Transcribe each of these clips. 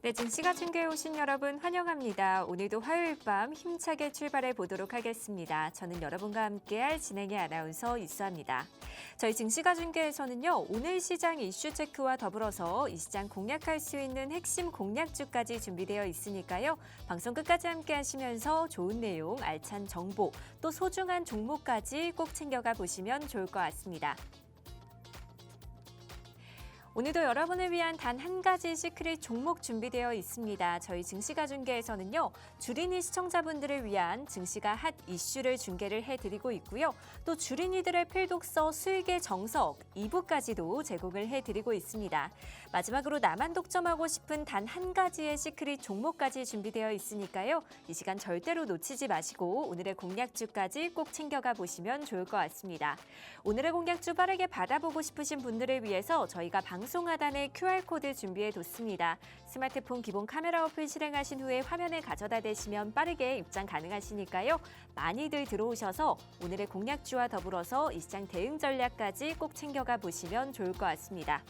네, 증시가 중계에 오신 여러분 환영합니다. 오늘도 화요일 밤 힘차게 출발해 보도록 하겠습니다. 저는 여러분과 함께할 진행의 아나운서 이수아입니다. 저희 증시가 중계에서는요, 오늘 시장 이슈 체크와 더불어서 이 시장 공략할 수 있는 핵심 공략주까지 준비되어 있으니까요. 방송 끝까지 함께 하시면서 좋은 내용, 알찬 정보, 또 소중한 종목까지 꼭 챙겨가 보시면 좋을 것 같습니다. 오늘도 여러분을 위한 단 한 가지 시크릿 종목 준비되어 있습니다. 저희 증시가 중계에서는요, 주린이 시청자분들을 위한 증시가 핫 이슈를 중계를 해드리고 있고요. 또 주린이들의 필독서 수익의 정석 2부까지도 제공을 해드리고 있습니다. 마지막으로 나만 독점하고 싶은 단 한 가지의 시크릿 종목까지 준비되어 있으니까요. 이 시간 절대로 놓치지 마시고 오늘의 공략주까지 꼭 챙겨가 보시면 좋을 것 같습니다. 오늘의 공략주 빠르게 받아보고 싶으신 분들을 위해서 저희가 방송 하단에 QR코드 준비해뒀습니다. 스마트폰 기본 카메라 어플 실행하신 후에 화면에 가져다 대시면 빠르게 입장 가능하시니까요. 많이들 들어오셔서 오늘의 공략주와 더불어서 이 시장 대응 전략까지 꼭 챙겨가 보시면 좋을 것 같습니다.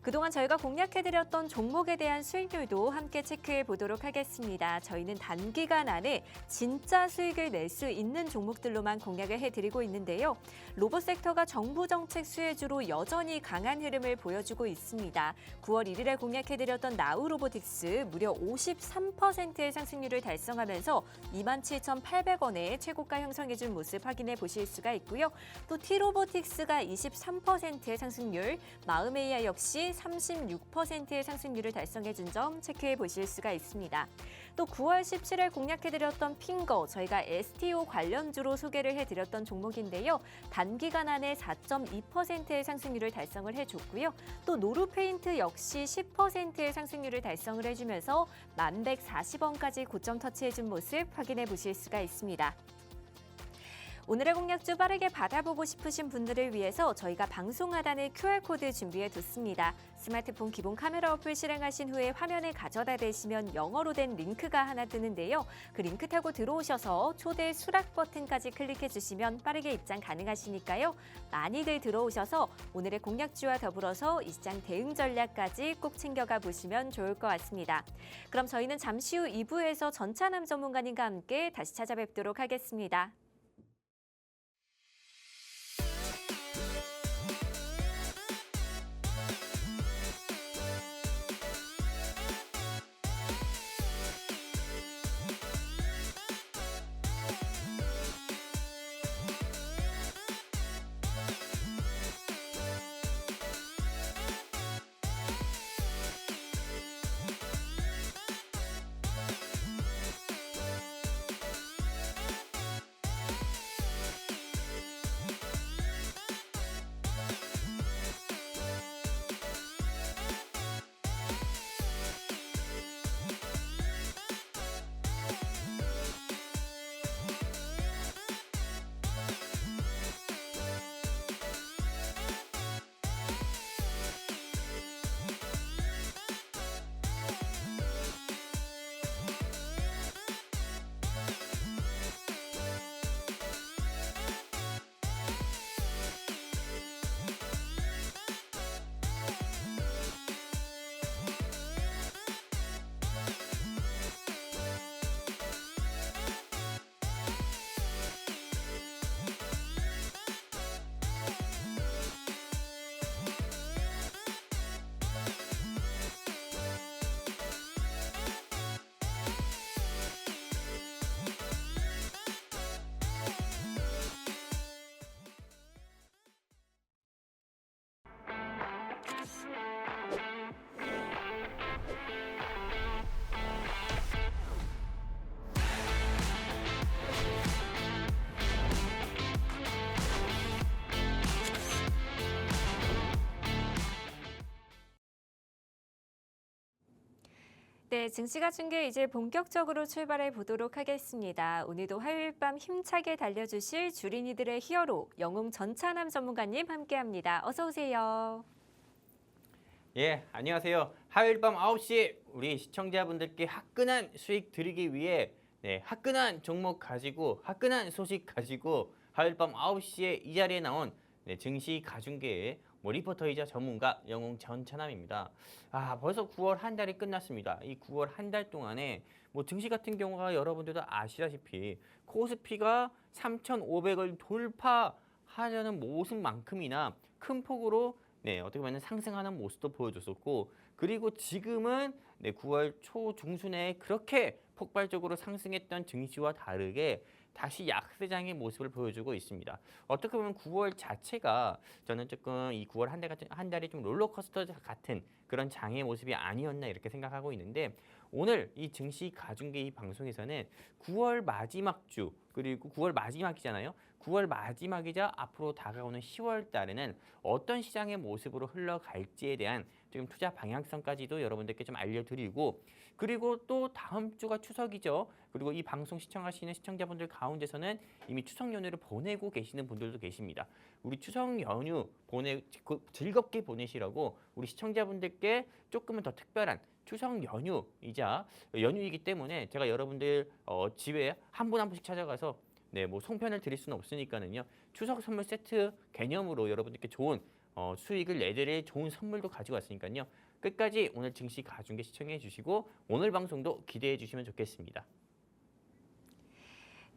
그동안 저희가 공략해드렸던 종목에 대한 수익률도 함께 체크해 보도록 하겠습니다. 저희는 단기간 안에 진짜 수익을 낼 수 있는 종목들로만 공략을 해드리고 있는데요. 로봇 섹터가 정부 정책 수혜주로 여전히 강한 흐름을 보여주고 있습니다. 9월 1일에 공략해드렸던 나우로보틱스 무려 53%의 상승률을 달성하면서 27,800원의 최고가 형성해준 모습 확인해 보실 수가 있고요. 또 T로보틱스가 23%의 상승률, 마음AI 역시 36%의 상승률을 달성해준 점 체크해 보실 수가 있습니다. 또 9월 17일 공략해드렸던 핑거, 저희가 STO 관련주로 소개를 해드렸던 종목인데요. 단기간 안에 4.2%의 상승률을 달성을 해줬고요. 또 노루페인트 역시 10%의 상승률을 달성을 해주면서 1140원까지 고점 터치해준 모습 확인해 보실 수가 있습니다. 오늘의 공략주 빠르게 받아보고 싶으신 분들을 위해서 저희가 방송 하단에 QR코드 준비해뒀습니다. 스마트폰 기본 카메라 어플 실행하신 후에 화면에 가져다 대시면 영어로 된 링크가 하나 뜨는데요. 그 링크 타고 들어오셔서 초대 수락 버튼까지 클릭해주시면 빠르게 입장 가능하시니까요. 많이들 들어오셔서 오늘의 공략주와 더불어서 이 시장 대응 전략까지 꼭 챙겨가 보시면 좋을 것 같습니다. 그럼 저희는 잠시 후 2부에서 전찬남 전문가님과 함께 다시 찾아뵙도록 하겠습니다. 네, 증시가 중계 이제 본격적으로 출발해 보도록 하겠습니다. 오늘도 화요일 밤 힘차게 달려주실 주린이들의 히어로 영웅 전찬남 전문가님 함께합니다. 어서 오세요. 예, 안녕하세요. 화요일 밤 9시 우리 시청자분들께 화끈한 수익 드리기 위해 화끈한 종목 가지고 화끈한 소식 가지고 화요일 밤 9시에 이 자리에 나온 증시 가중계에 뭐 리포터이자 전문가 영웅 전찬남입니다. 벌써 9월 한 달이 끝났습니다. 이 9월 한 달 동안에 뭐 증시 같은 경우가 여러분들도 아시다시피 코스피가 3,500을 돌파하려는 모습만큼이나 큰 폭으로 어떻게 보면 상승하는 모습도 보여줬었고, 그리고 지금은 9월 초 중순에 그렇게 폭발적으로 상승했던 증시와 다르게 다시 약세장의 모습을 보여주고 있습니다. 어떻게 보면 9월 자체가 저는 조금 이 9월 한 달이 좀 롤러코스터 같은 그런 장의 모습이 아니었나 이렇게 생각하고 있는데, 오늘 이 증시 가중계 이 방송에서는 9월 마지막 주, 그리고 9월 마지막이잖아요. 9월 마지막이자 앞으로 다가오는 10월 달에는 어떤 시장의 모습으로 흘러갈지에 대한 좀 투자 방향성까지도 여러분들께 좀 알려드리고, 그리고 또 다음 주가 추석이죠. 그리고 이 방송 시청하시는 시청자분들 가운데서는 이미 추석 연휴를 보내고 계시는 분들도 계십니다. 우리 추석 연휴 즐겁게 보내시라고 우리 시청자분들께 조금은 더 특별한 추석 연휴이자 연휴이기 때문에 제가 여러분들 집에 한 분 한 분씩 찾아가서 뭐 송편을 드릴 수는 없으니까는요. 추석 선물 세트 개념으로 여러분들께 좋은 수익을 내드릴 좋은 선물도 가지고 왔으니까요. 끝까지 오늘 증시 가중계 시청해 주시고 오늘 방송도 기대해 주시면 좋겠습니다.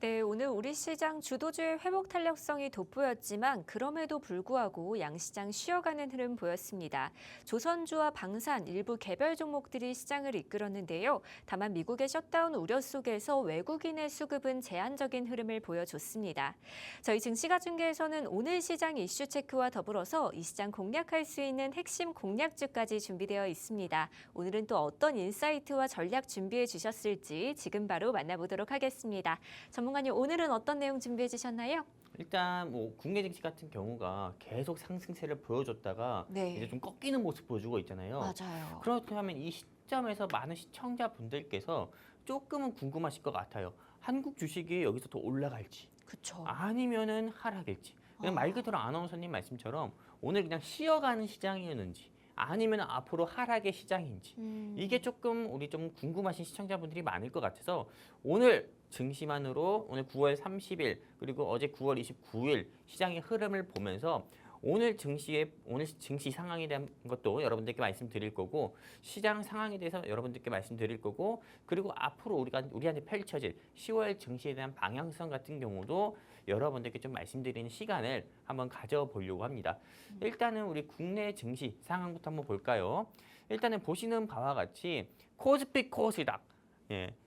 네, 오늘 우리 시장 주도주의 회복 탄력성이 돋보였지만 그럼에도 불구하고 양시장 쉬어가는 흐름 보였습니다. 조선주와 방산, 일부 개별 종목들이 시장을 이끌었는데요. 다만 미국의 셧다운 우려 속에서 외국인의 수급은 제한적인 흐름을 보여줬습니다. 저희 증시가중계에서는 오늘 시장 이슈 체크와 더불어서 이 시장 공략할 수 있는 핵심 공략주까지 준비되어 있습니다. 오늘은 또 어떤 인사이트와 전략 준비해 주셨을지 지금 바로 만나보도록 하겠습니다. 전문가님, 오늘은 어떤 내용 준비해 주셨나요? 일단 뭐 국내 증시 같은 경우가 계속 상승세를 보여줬다가 이제 좀 꺾이는 모습 보여주고 있잖아요. 맞아요. 그렇다면 이 시점에서 많은 시청자분들께서 조금은 궁금하실 것 같아요. 한국 주식이 여기서 더 올라갈지, 그렇죠. 아니면은 하락일지. 그냥 말 그대로 아나운서님 말씀처럼 오늘 그냥 쉬어가는 시장이었는지, 아니면 앞으로 하락의 시장인지, 이게 조금 우리 좀 궁금하신 시청자분들이 많을 것 같아서 오늘 증시만으로 오늘 9월 30일 그리고 어제 9월 29일 시장의 흐름을 보면서 오늘 증시 상황에 대한 것도 여러분들께 말씀드릴 거고, 시장 상황에 대해서 여러분들께 말씀드릴 거고, 그리고 앞으로 우리한테 펼쳐질 10월 증시에 대한 방향성 같은 경우도 여러분들께 좀 말씀드리는 시간을 한번 가져보려고 합니다. 일단은 우리 국내 증시 상황부터 한번 볼까요? 일단은 보시는 바와 같이 코스피 코스닥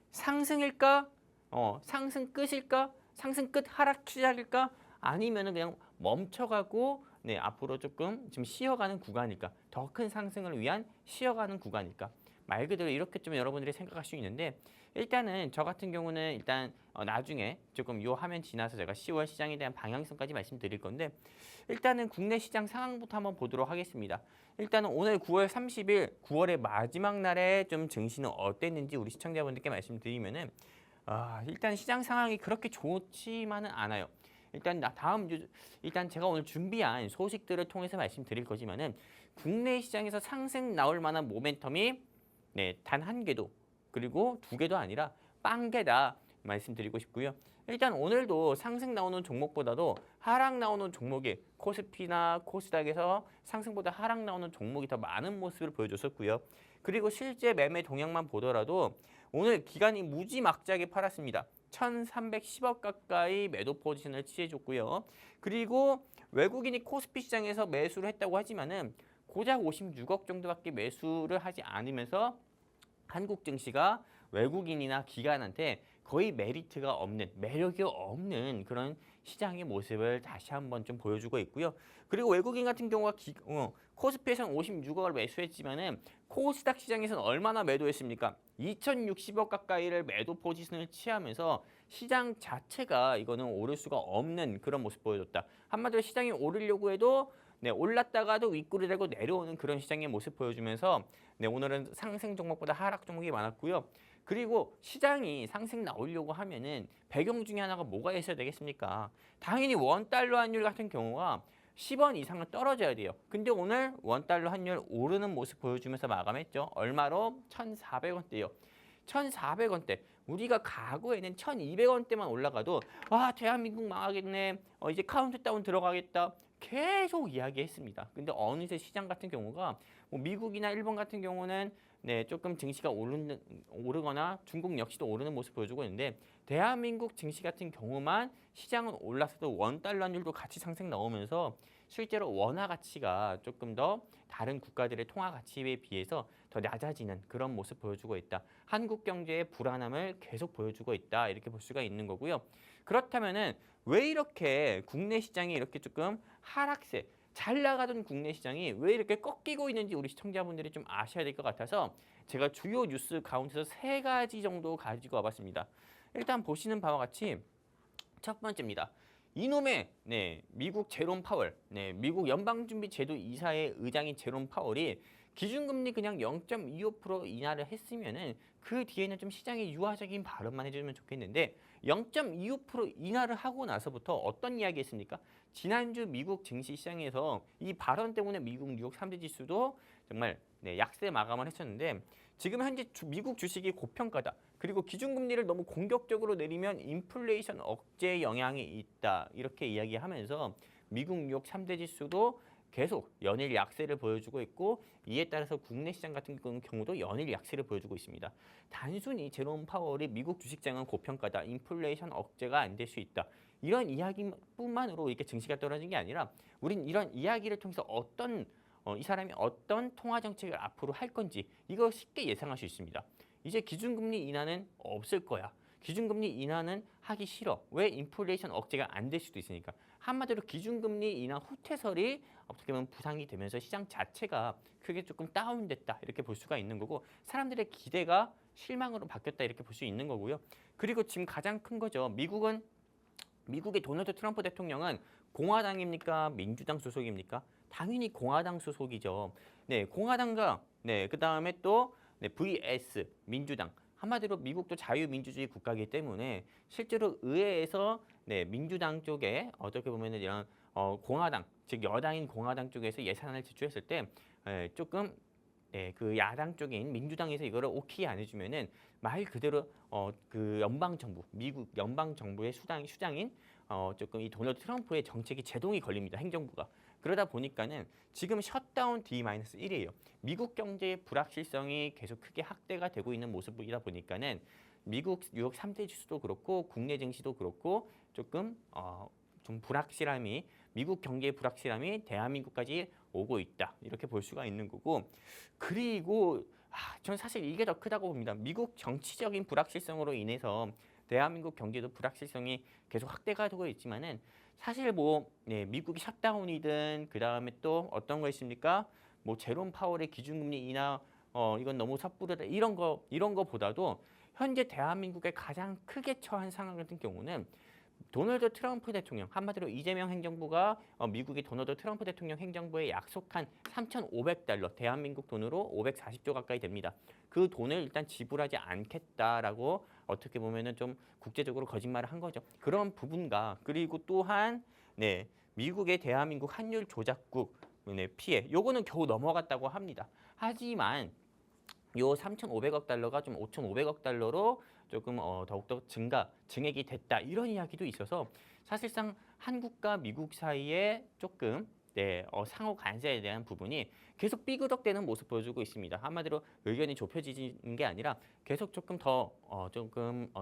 상승일까? 상승 끝일까? 상승 끝 하락 시작일까? 아니면은 그냥 멈춰가고 앞으로 조금 지금 쉬어가는 구간일까? 더 큰 상승을 위한 쉬어가는 구간일까? 말 그대로 이렇게 좀 여러분들이 생각할 수 있는데, 일단은 저 같은 경우는 일단 나중에 조금 요 화면 지나서 제가 10월 시장에 대한 방향성까지 말씀드릴 건데, 일단은 국내 시장 상황부터 한번 보도록 하겠습니다. 일단은 오늘 9월 30일 9월의 마지막 날에 좀 증시는 어땠는지 우리 시청자분들께 말씀드리면은 일단 시장 상황이 그렇게 좋지만은 않아요. 일단 제가 오늘 준비한 소식들을 통해서 말씀드릴 거지만은 국내 시장에서 상승 나올 만한 모멘텀이 단 한 개도, 그리고 두 개도 아니라 빵 개다 말씀드리고 싶고요. 일단 오늘도 상승 나오는 종목보다도 하락 나오는 종목이 코스피나 코스닥에서 상승보다 하락 나오는 종목이 더 많은 모습을 보여줬었고요. 그리고 실제 매매 동향만 보더라도 오늘 기관이 무지막지하게 팔았습니다. 1,310억 가까이 매도 포지션을 취해줬고요. 그리고 외국인이 코스피 시장에서 매수를 했다고 하지만은 고작 56억 정도밖에 매수를 하지 않으면서 한국 증시가 외국인이나 기관한테 거의 메리트가 없는, 매력이 없는 그런 시장의 모습을 다시 한번 좀 보여주고 있고요. 그리고 외국인 같은 경우가 코스피에서는 56억을 매수했지만은 코스닥 시장에서는 얼마나 매도했습니까? 2,060억 가까이를 매도 포지션을 취하면서 시장 자체가 이거는 오를 수가 없는 그런 모습 보여줬다. 한마디로 시장이 오르려고 해도 올랐다가도 윗골이 되고 내려오는 그런 시장의 모습 보여주면서 오늘은 상승 종목보다 하락 종목이 많았고요. 그리고 시장이 상승 나오려고 하면은 배경 중에 하나가 뭐가 있어야 되겠습니까? 당연히 원달러 환율 같은 경우가 10원 이상은 떨어져야 돼요. 근데 오늘 원달러 환율 오르는 모습 보여주면서 마감했죠. 얼마로? 1,400원대요. 1,400원대. 우리가 과거에는 1,200원대만 올라가도 대한민국 망하겠네. 이제 카운트다운 들어가겠다. 계속 이야기했습니다. 근데 어느새 시장 같은 경우가 뭐 미국이나 일본 같은 경우는 네, 조금 증시가 오르거나 중국 역시도 오르는 모습 보여주고 있는데 대한민국 증시 같은 경우만 시장은 올라서도 원 달러율도 같이 상승 나오면서 실제로 원화 가치가 조금 더 다른 국가들의 통화 가치에 비해서 더 낮아지는 그런 모습 보여주고 있다. 한국 경제의 불안함을 계속 보여주고 있다. 이렇게 볼 수가 있는 거고요. 그렇다면은 왜 이렇게 국내 시장이 이렇게 조금 하락세 잘 나가던 국내 시장이 왜 이렇게 꺾이고 있는지 우리 시청자분들이 좀 아셔야 될 것 같아서 제가 주요 뉴스 가운데서 3가지 정도 가지고 와봤습니다. 일단 보시는 바와 같이 첫 번째입니다. 이놈의 미국 제롬 파월, 미국 연방준비제도 이사의 의장인 제롬 파월이 기준금리 그냥 0.25% 인하를 했으면은 그 뒤에는 좀 시장에 유화적인 발언만 해주면 좋겠는데 0.25% 인하를 하고 나서부터 어떤 이야기 했습니까? 지난주 미국 증시 시장에서 이 발언 때문에 미국 뉴욕 3대 지수도 정말 약세 마감을 했었는데 지금 현재 미국 주식이 고평가다. 그리고 기준금리를 너무 공격적으로 내리면 인플레이션 억제 영향이 있다. 이렇게 이야기하면서 미국 뉴욕 3대 지수도 계속 연일 약세를 보여주고 있고 이에 따라서 국내 시장 같은 경우도 연일 약세를 보여주고 있습니다. 단순히 제롬 파월이 미국 주식장은 고평가다. 인플레이션 억제가 안 될 수 있다. 이런 이야기뿐만으로 이렇게 증시가 떨어진 게 아니라 우린 이런 이야기를 통해서 이 사람이 어떤 통화 정책을 앞으로 할 건지 이거 쉽게 예상할 수 있습니다. 이제 기준금리 인하는 없을 거야. 기준금리 인하는 하기 싫어. 왜? 인플레이션 억제가 안 될 수도 있으니까. 한마디로 기준금리 인하 후퇴설이 어떻게 보면 부상이 되면서 시장 자체가 크게 조금 다운됐다. 이렇게 볼 수가 있는 거고 사람들의 기대가 실망으로 바뀌었다. 이렇게 볼 수 있는 거고요. 그리고 지금 가장 큰 거죠. 미국의 도널드 트럼프 대통령은 공화당입니까? 민주당 소속입니까? 당연히 공화당 소속이죠. 공화당과 그다음에 또 VS 민주당. 한마디로 미국도 자유민주주의 국가이기 때문에 실제로 의회에서 민주당 쪽에 어떻게 보면 이런 공화당, 즉 여당인 공화당 쪽에서 예산안을 제출했을 때 조금 그 야당 쪽인 민주당에서 이거를 오케이 안 해주면은 말 그대로 그 미국 연방 정부의 수장인 조금 이 도널드 트럼프의 정책이 제동이 걸립니다. 행정부가. 그러다 보니까는 지금 셧다운 D-1이에요. 미국 경제의 불확실성이 계속 크게 확대가 되고 있는 모습이다 보니까는 미국 뉴욕 3대 지수도 그렇고 국내 증시도 그렇고 조금 좀 불확실함이 미국 경제의 불확실함이 대한민국까지 오고 있다. 이렇게 볼 수가 있는 거고 그리고 저는 사실 이게 더 크다고 봅니다. 미국 정치적인 불확실성으로 인해서 대한민국 경제도 불확실성이 계속 확대가 되고 있지만은 사실 미국이 셧다운이든 그 다음에 또 어떤 거 있습니까? 제롬 파월의 기준금리 인하 이건 너무 섣부르다 이런 거보다도 현재 대한민국의 가장 크게 처한 상황 같은 경우는 도널드 트럼프 대통령 한마디로 이재명 행정부가 미국의 도널드 트럼프 대통령 행정부에 약속한 3,500달러 대한민국 돈으로 540조 가까이 됩니다. 그 돈을 일단 지불하지 않겠다라고 어떻게 보면은 좀 국제적으로 거짓말을 한 거죠. 그런 부분과 그리고 또한 미국의 대한민국 환율 조작국 피해 요거는 겨우 넘어갔다고 합니다. 하지만 요 3,500억 달러가 좀 5,500억 달러로 조금 더욱더 증액이 됐다 이런 이야기도 있어서 사실상 한국과 미국 사이에 조금 상호 간세에 대한 부분이 계속 삐그덕대는 모습 보여주고 있습니다. 한마디로 의견이 좁혀지는 게 아니라 계속 조금 더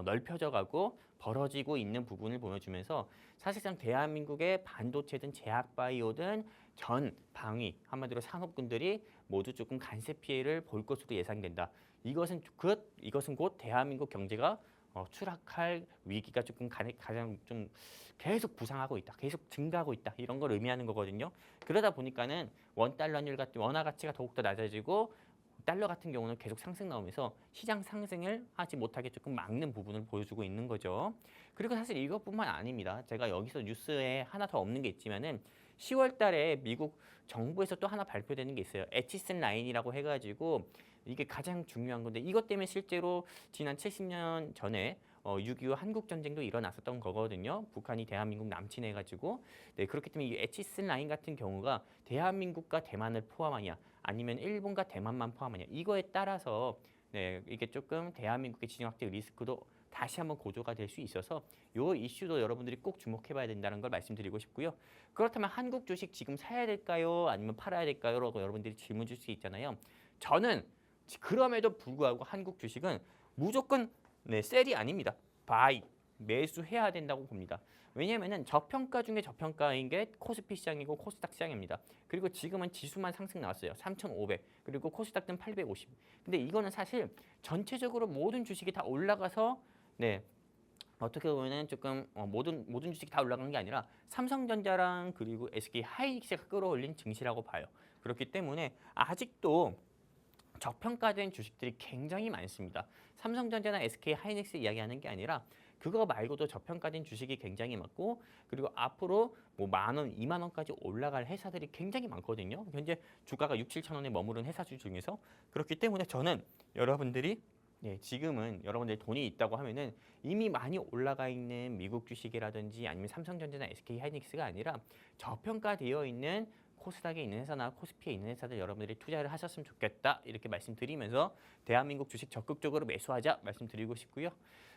넓혀져 가고 벌어지고 있는 부분을 보여주면서 사실상 대한민국의 반도체든 제약바이오든 전 방위 한마디로 산업군들이 모두 조금 간세 피해를 볼 것으로 예상된다. 이것은 곧 대한민국 경제가 추락할 위기가 조금 가장 좀 계속 부상하고 있다, 계속 증가하고 있다 이런 걸 의미하는 거거든요. 그러다 보니까는 원화 가치가 더욱더 낮아지고 달러 같은 경우는 계속 상승 나오면서 시장 상승을 하지 못하게 조금 막는 부분을 보여주고 있는 거죠. 그리고 사실 이것뿐만 아닙니다. 제가 여기서 뉴스에 하나 더 없는 게 있지만은 10월 달에 미국 정부에서 또 하나 발표되는 게 있어요. 에치슨 라인이라고 해가지고 이게 가장 중요한 건데 이것 때문에 실제로 지난 70년 전에 6.25 한국 전쟁도 일어났었던 거거든요. 북한이 대한민국 남침해가지고 그렇기 때문에 이 에치슨 라인 같은 경우가 대한민국과 대만을 포함하냐 아니면 일본과 대만만 포함하냐 이거에 따라서 이게 조금 대한민국의 지정 확대 리스크도 다시 한번 고조가 될 수 있어서 요 이슈도 여러분들이 꼭 주목해봐야 된다는 걸 말씀드리고 싶고요. 그렇다면 한국 주식 지금 사야 될까요? 아니면 팔아야 될까요? 라고 여러분들이 질문 줄 수 있잖아요. 저는 그럼에도 불구하고 한국 주식은 무조건 셀이 아닙니다. 바이, 매수해야 된다고 봅니다. 왜냐하면 저평가 중에 저평가인 게 코스피 시장이고 코스닥 시장입니다. 그리고 지금은 지수만 상승 나왔어요. 3,500 그리고 코스닥은 850. 근데 이거는 사실 전체적으로 모든 주식이 다 올라가서 어떻게 보면은 조금 모든 주식이 다 올라간 게 아니라 삼성전자랑 그리고 SK 하이닉스가 끌어올린 증시라고 봐요. 그렇기 때문에 아직도 저평가된 주식들이 굉장히 많습니다. 삼성전자나 SK 하이닉스 이야기하는 게 아니라 그거 말고도 저평가된 주식이 굉장히 많고 그리고 앞으로 뭐 10,000원, 20,000원까지 올라갈 회사들이 굉장히 많거든요. 현재 주가가 6, 7천 원에 머무른 회사들 중에서 그렇기 때문에 저는 여러분들이 지금은 여러분들 돈이 있다고 하면은 이미 많이 올라가 있는 미국 주식이라든지 아니면 삼성전자나 SK 하이닉스가 아니라 저평가되어 있는 코스닥에 있는 회사나 코스피에 있는 회사들 여러분들이 투자를 하셨으면 좋겠다 이렇게 말씀드리면서 대한민국 주식 적극적으로 매수하자 말씀드리고 싶고요.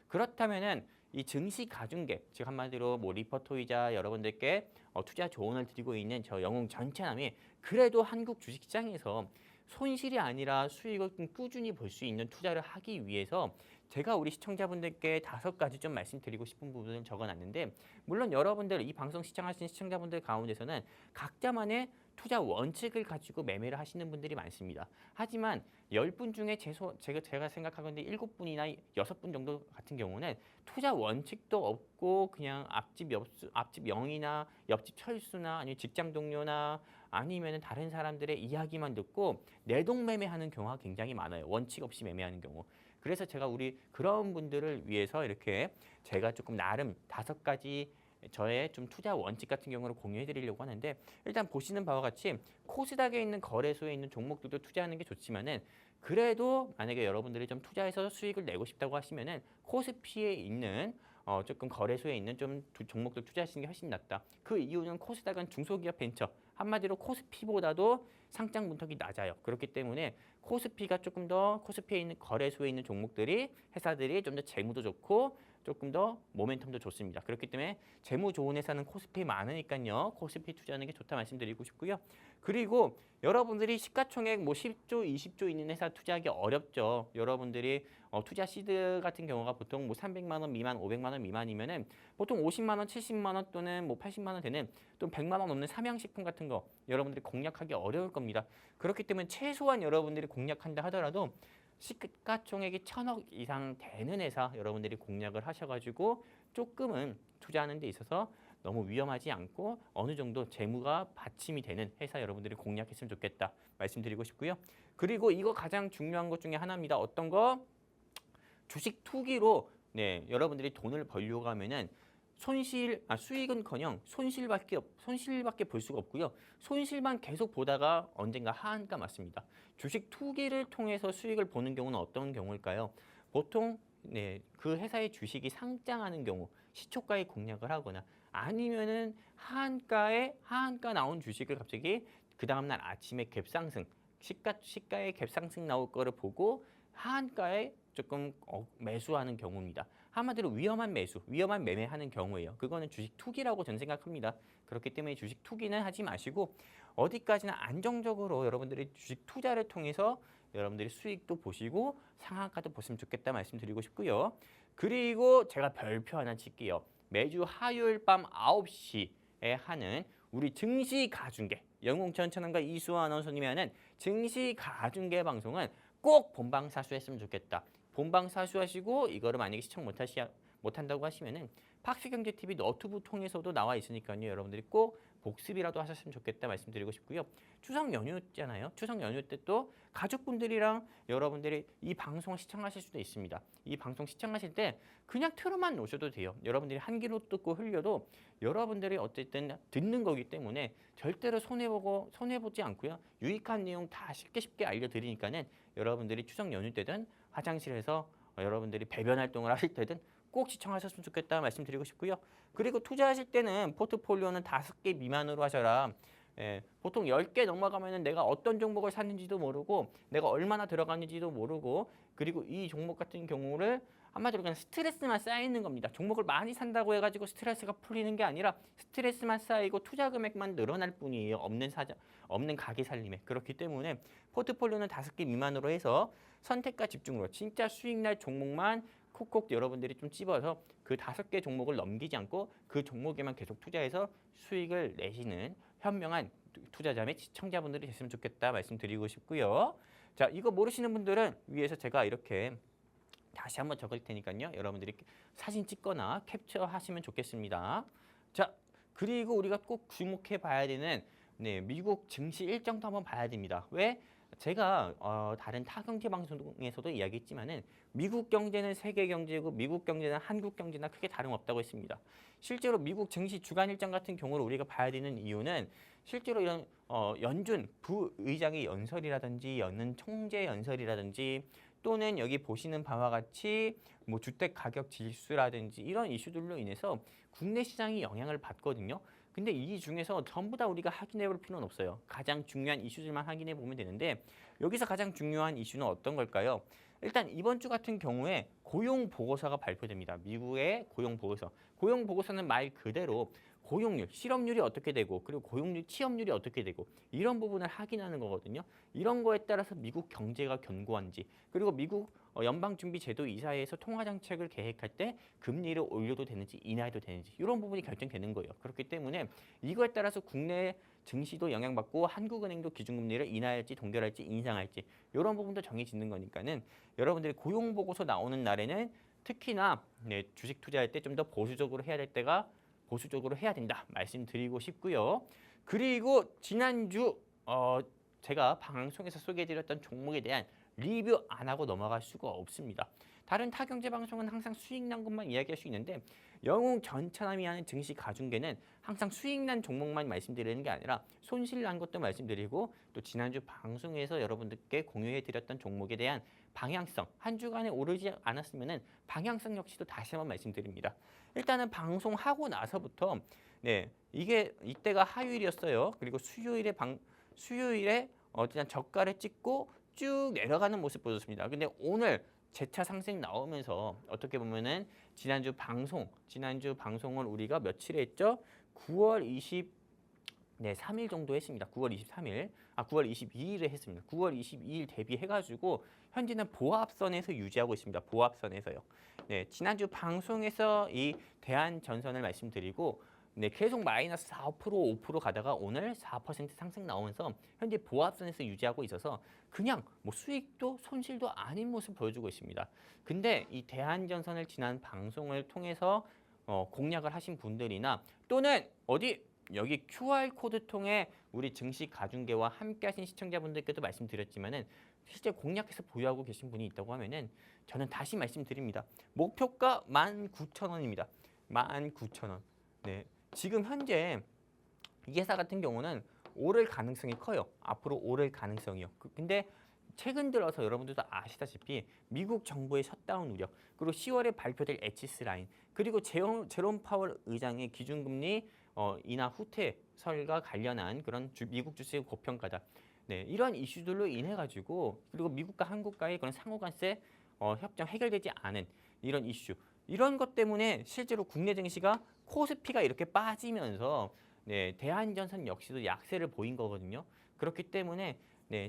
그렇다면은 이 증시 가중계, 즉 한마디로 뭐 리포토이자 여러분들께 투자 조언을 드리고 있는 저 영웅 전체남이 그래도 한국 주식시장에서 손실이 아니라 수익을 꾸준히 볼 수 있는 투자를 하기 위해서 제가 우리 시청자분들께 5가지 좀 말씀드리고 싶은 부분을 적어놨는데 물론 여러분들 이 방송 시청하시는 시청자분들 가운데서는 각자만의 투자 원칙을 가지고 매매를 하시는 분들이 많습니다. 하지만 10분 중에 제가 생각하건데 7분이나 6분 정도 같은 경우는 투자 원칙도 없고 그냥 앞집 0이나 옆집 철수나 아니면 직장 동료나 아니면 다른 사람들의 이야기만 듣고 내동매매하는 경우가 굉장히 많아요. 원칙 없이 매매하는 경우. 그래서 제가 우리 그런 분들을 위해서 이렇게 제가 조금 나름 5가지 저의 좀 투자 원칙 같은 경우를 공유해 드리려고 하는데 일단 보시는 바와 같이 코스닥에 있는 거래소에 있는 종목들도 투자하는 게 좋지만은 그래도 만약에 여러분들이 좀 투자해서 수익을 내고 싶다고 하시면은 코스피에 있는 조금 거래소에 있는 좀 종목들 투자하시는 게 훨씬 낫다. 그 이유는 코스닥은 중소기업 벤처 한마디로 코스피보다도 상장 문턱이 낮아요. 그렇기 때문에 코스피가 조금 더 코스피에 있는 거래소에 있는 종목들이 회사들이 좀 더 재무도 좋고 조금 더 모멘텀도 좋습니다. 그렇기 때문에 재무 좋은 회사는 코스피에 많으니까요. 코스피 투자하는 게 좋다 말씀드리고 싶고요. 그리고 여러분들이 시가총액 뭐 10조, 20조 있는 회사 투자하기 어렵죠. 여러분들이 투자 시드 같은 경우가 보통 뭐 300만 원 미만, 500만 원 미만이면은 보통 50만 원, 70만 원 또는 뭐 80만 원 되는 또 100만 원 넘는 삼양식품 같은 거 여러분들이 공략하기 어려울 겁니다. 그렇기 때문에 최소한 여러분들이 공략한다 하더라도 시가총액이 1,000억 이상 되는 회사 여러분들이 공략을 하셔가지고 조금은 투자하는 데 있어서 너무 위험하지 않고 어느 정도 재무가 받침이 되는 회사 여러분들이 공략했으면 좋겠다 말씀드리고 싶고요. 그리고 이거 가장 중요한 것 중에 하나입니다. 어떤 거? 주식 투기로 여러분들이 돈을 벌려고 하면은 수익은커녕 손실밖에 볼 수가 없고요. 손실만 계속 보다가 언젠가 하한가 맞습니다. 주식 투기를 통해서 수익을 보는 경우는 어떤 경우일까요? 보통 그 회사의 주식이 상장하는 경우 시초가에 공략을 하거나 아니면은 하한가 나온 주식을 갑자기 그 다음날 아침에 갭상승 시가의 갭상승 나올 거를 보고 하한가에 조금 매수하는 경우입니다. 한마디로 위험한 매매하는 경우예요. 그거는 주식 투기라고 저는 생각합니다. 그렇기 때문에 주식 투기는 하지 마시고 어디까지나 안정적으로 여러분들이 주식 투자를 통해서 여러분들이 수익도 보시고 상한가도 보시면 좋겠다 말씀드리고 싶고요. 그리고 제가 별표 하나 칠게요. 매주 화요일 밤 9시에 하는 우리 증시 가중계 영웅 전천왕과 이수호 아나운서님이 하는 증시 가중계 방송은 꼭 본방 사수했으면 좋겠다. 본방 사수하시고 이거를 만약에 시청 못한다고 하시면은 팍스경제TV 너튜브 통해서도 나와 있으니까요. 여러분들이 꼭 복습이라도 하셨으면 좋겠다 말씀드리고 싶고요. 추석 연휴잖아요. 추석 연휴 때 또 가족분들이랑 여러분들이 이 방송을 시청하실 수도 있습니다. 이 방송 시청하실 때 그냥 틀어만 놓으셔도 돼요. 여러분들이 한 귀로 듣고 흘려도 여러분들이 어쨌든 듣는 거기 때문에 절대로 손해보지 않고요. 유익한 내용 다 쉽게 알려드리니까는 여러분들이 추석 연휴 때든 화장실에서 여러분들이 배변 활동을 하실 때든 꼭 시청하셨으면 좋겠다 말씀드리고 싶고요. 그리고 투자하실 때는 포트폴리오는 5개 미만으로 하셔라. 보통 10개 넘어가면은 내가 어떤 종목을 샀는지도 모르고 내가 얼마나 들어갔는지도 모르고 그리고 이 종목 같은 경우를 한마디로 그냥 스트레스만 쌓이는 겁니다. 종목을 많이 산다고 해가지고 스트레스가 풀리는 게 아니라 스트레스만 쌓이고 투자 금액만 늘어날 뿐이에요. 없는 가게 살림에. 그렇기 때문에 포트폴리오는 5개 미만으로 해서 선택과 집중으로 진짜 수익 날 종목만 콕콕 여러분들이 좀 찝어서 그 5개 종목을 넘기지 않고 그 종목에만 계속 투자해서 수익을 내시는 현명한 투자자 및 시청자분들이 됐으면 좋겠다 말씀드리고 싶고요. 자, 이거 모르시는 분들은 위에서 제가 이렇게 다시 한번 적을 테니까요. 여러분들이 사진 찍거나 캡처하시면 좋겠습니다. 자, 그리고 우리가 꼭 주목해 봐야 되는 미국 증시 일정도 한번 봐야 됩니다. 왜? 제가 다른 타 경제 방송에서도 이야기했지만은 미국 경제는 세계 경제고 미국 경제는 한국 경제나 크게 다름없다고 했습니다. 실제로 미국 증시 주간 일정 같은 경우를 우리가 봐야 되는 이유는 실제로 이런 연준 부의장의 연설이라든지 연은 총재 연설이라든지 또는 여기 보시는 바와 같이 뭐 주택 가격 지수라든지 이런 이슈들로 인해서 국내 시장이 영향을 받거든요. 근데 이 중에서 전부 다 우리가 확인해 볼 필요는 없어요. 가장 중요한 이슈들만 확인해 보면 되는데 여기서 가장 중요한 이슈는 어떤 걸까요? 일단 이번 주 같은 경우에 고용 보고서가 발표됩니다. 미국의 고용 보고서. 고용 보고서는 말 그대로 고용률, 실업률이 어떻게 되고 그리고 고용률, 취업률이 어떻게 되고 이런 부분을 확인하는 거거든요. 이런 거에 따라서 미국 경제가 견고한지 그리고 미국 연방준비제도 이사회에서 통화정책을 계획할 때 금리를 올려도 되는지 인하해도 되는지 이런 부분이 결정되는 거예요. 그렇기 때문에 이거에 따라서 국내 증시도 영향받고 한국은행도 기준금리를 인하할지 동결할지 인상할지 이런 부분도 정해지는 거니까는 여러분들이 고용보고서 나오는 날에는 특히나 주식 투자할 때 좀 더 보수적으로 해야 될 때가 보수적으로 해야 된다 말씀드리고 싶고요. 그리고 지난주 제가 방송에서 소개해드렸던 종목에 대한 리뷰 안 하고 넘어갈 수가 없습니다. 다른 타 경제 방송은 항상 수익 난 것만 이야기할 수 있는데 영웅 전차남이 하는 증시 가중계는 항상 수익 난 종목만 말씀드리는 게 아니라 손실 난 것도 말씀드리고 또 지난주 방송에서 여러분들께 공유해드렸던 종목에 대한 방향성 한 주간에 오르지 않았으면은 방향성 역시도 다시 한번 말씀드립니다. 일단은 방송하고 나서부터 이게 이때가 화요일이었어요. 그리고 수요일에 어떤 저가를 찍고 쭉 내려가는 모습 보였습니다. 근데 오늘 재차 상승 나오면서 어떻게 보면은 지난주 방송을 우리가 며칠에 했죠? 9월 3일 정도 했습니다. 9월 22일에 했습니다. 9월 22일 대비해가지고 현재는 보합선에서 유지하고 있습니다. 보합선에서요. 지난주 방송에서 이 대한전선을 말씀드리고 계속 마이너스 4%, 5% 가다가 오늘 4% 상승 나오면서 현재 보합선에서 유지하고 있어서 그냥 뭐 수익도 손실도 아닌 모습 보여주고 있습니다. 근데 이 대한전선을 지난 방송을 통해서 공략을 하신 분들이나 또는 여기 QR코드 통해 우리 증시 가중계와 함께 하신 시청자분들께도 말씀드렸지만은 실제 공략해서 보유하고 계신 분이 있다고 하면은 저는 다시 말씀드립니다. 목표가 19,000원입니다. 19,000원. 지금 현재 이 회사 같은 경우는 오를 가능성이 커요. 앞으로 오를 가능성이요. 근데 최근 들어서 여러분들도 아시다시피 미국 정부의 셧다운 우려, 그리고 10월에 발표될 에치스 라인, 그리고 제롬 파월 의장의 기준금리 인하 후퇴설과 관련한 그런 미국 주식의 고평가다. 이런 이슈들로 인해 가지고 그리고 미국과 한국과의 그런 상호관세 협정 해결되지 않은 이런 이슈, 이런 것 때문에 실제로 국내 증시가 코스피가 이렇게 빠지면서 대한전선 역시도 약세를 보인 거거든요. 그렇기 때문에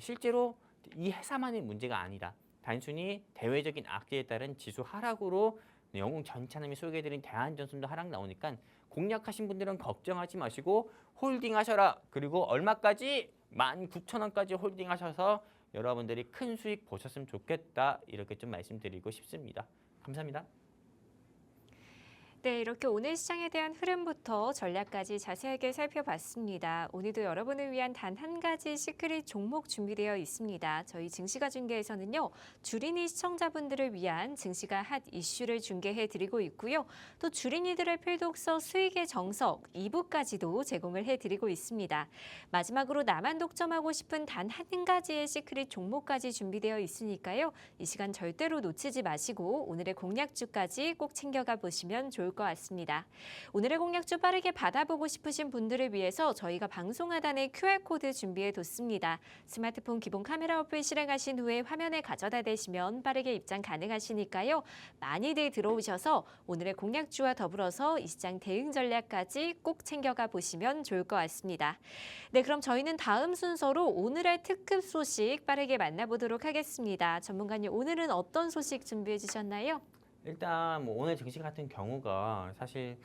실제로 이 회사만의 문제가 아니다. 단순히 대외적인 악재에 따른 지수 하락으로 영웅 전차남이 소개해드린 대한전선도 하락 나오니까 공략하신 분들은 걱정하지 마시고 홀딩하셔라. 그리고 얼마까지? 19,000원까지 홀딩하셔서 여러분들이 큰 수익 보셨으면 좋겠다. 이렇게 좀 말씀드리고 싶습니다. 감사합니다. 네, 이렇게 오늘 시장에 대한 흐름부터 전략까지 자세하게 살펴봤습니다. 오늘도 여러분을 위한 단 한 가지 시크릿 종목 준비되어 있습니다. 저희 증시가 중계에서는요, 주린이 시청자분들을 위한 증시가 핫 이슈를 중계해드리고 있고요. 또 주린이들의 필독서 수익의 정석 2부까지도 제공을 해드리고 있습니다. 마지막으로 나만 독점하고 싶은 단 한 가지의 시크릿 종목까지 준비되어 있으니까요. 이 시간 절대로 놓치지 마시고 오늘의 공략주까지 꼭 챙겨가 보시면 좋을 것 같습니다. 것 같습니다. 오늘의 공략주 빠르게 받아보고 싶으신 분들을 위해서 저희가 방송 하단에 QR코드 준비해뒀습니다. 스마트폰 기본 카메라 어플 실행하신 후에 화면에 가져다 대시면 빠르게 입장 가능하시니까요. 많이들 들어오셔서 오늘의 공략주와 더불어서 이 시장 대응 전략까지 꼭 챙겨가 보시면 좋을 것 같습니다. 네, 그럼 저희는 다음 순서로 오늘의 특급 소식 빠르게 만나보도록 하겠습니다. 전문가님, 오늘은 어떤 소식 준비해 주셨나요? 일단 뭐 오늘 증시 같은 경우가 사실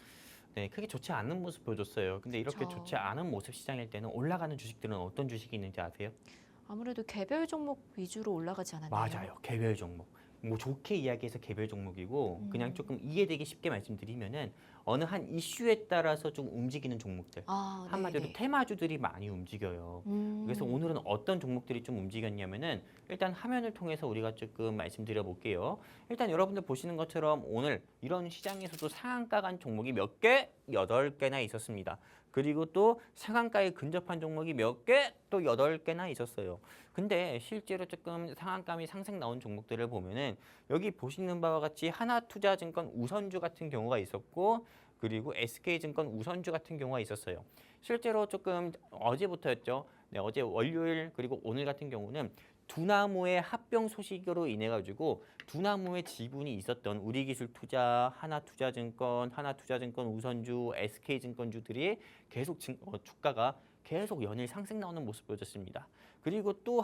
크게 좋지 않은 모습 보여줬어요. 근데 이렇게 그쵸. 좋지 않은 모습 시장일 때는 올라가는 주식들은 어떤 주식이 있는지 아세요? 아무래도 개별 종목 위주로 올라가지 않았나요? 맞아요. 개별 종목. 뭐 좋게 이야기해서 개별 종목이고 그냥 조금 이해되기 쉽게 말씀드리면은 어느 한 이슈에 따라서 좀 움직이는 종목들. 아, 한마디로 네네. 테마주들이 많이 움직여요. 그래서 오늘은 어떤 종목들이 좀 움직였냐면은 일단 화면을 통해서 우리가 조금 말씀드려 볼게요. 일단 여러분들 보시는 것처럼 오늘 이런 시장에서도 상한가 간 종목이 몇 개? 8개나 있었습니다. 그리고 또 상한가에 근접한 종목이 몇 개? 또 8개나 있었어요. 근데 실제로 조금 상한감이 상승 나온 종목들을 보면은 여기 보시는 바와 같이 하나투자증권 우선주 같은 경우가 있었고 그리고 SK증권 우선주 같은 경우가 있었어요. 실제로 조금 어제부터였죠. 네, 어제 월요일 그리고 오늘 같은 경우는 두나무의 합병 소식으로 인해 가지고 두나무의 지분이 있었던 우리기술투자, 하나투자증권 우선주, SK증권주들이 계속 주가가 계속 연일 상승 나오는 모습 보여줬습니다. 그리고 또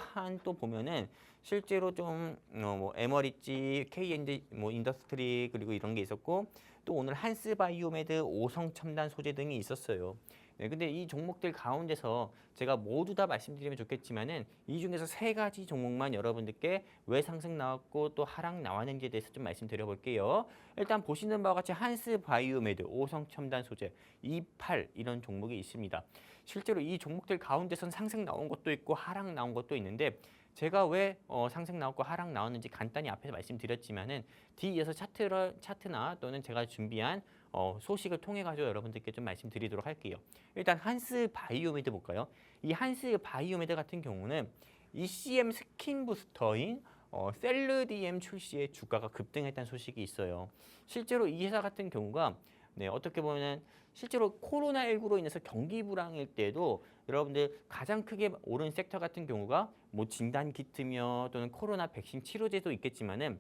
보면은 실제로 좀 뭐 에머리지, KND 뭐 인더스트리 그리고 이런 게 있었고 또 오늘 한스바이오메드, 오성첨단 소재 등이 있었어요. 네, 근데 이 종목들 가운데서 제가 모두 다 말씀드리면 좋겠지만은 이 중에서 3가지 종목만 여러분들께 왜 상승 나왔고 또 하락 나왔는지에 대해서 좀 말씀드려 볼게요. 일단 보시는 바와 같이 한스바이오메드, 오성첨단 소재, 28 이런 종목이 있습니다. 실제로 이 종목들 가운데선 상승 나온 것도 있고 하락 나온 것도 있는데 제가 왜 상승 나왔고 하락 나왔는지 간단히 앞에서 말씀드렸지만은 뒤에서 차트나 또는 제가 준비한 소식을 통해 가지고 여러분들께 좀 말씀드리도록 할게요. 일단 한스 바이오메드 볼까요? 이 한스 바이오메드 같은 경우는 ECM 스킨 부스터인 셀르디엠 출시에 주가가 급등했다는 소식이 있어요. 실제로 이 회사 같은 경우가 어떻게 보면 실제로 코로나19로 인해서 경기 불황일 때도 여러분들 가장 크게 오른 섹터 같은 경우가 뭐 진단 키트며 또는 코로나 백신 치료제도 있겠지만은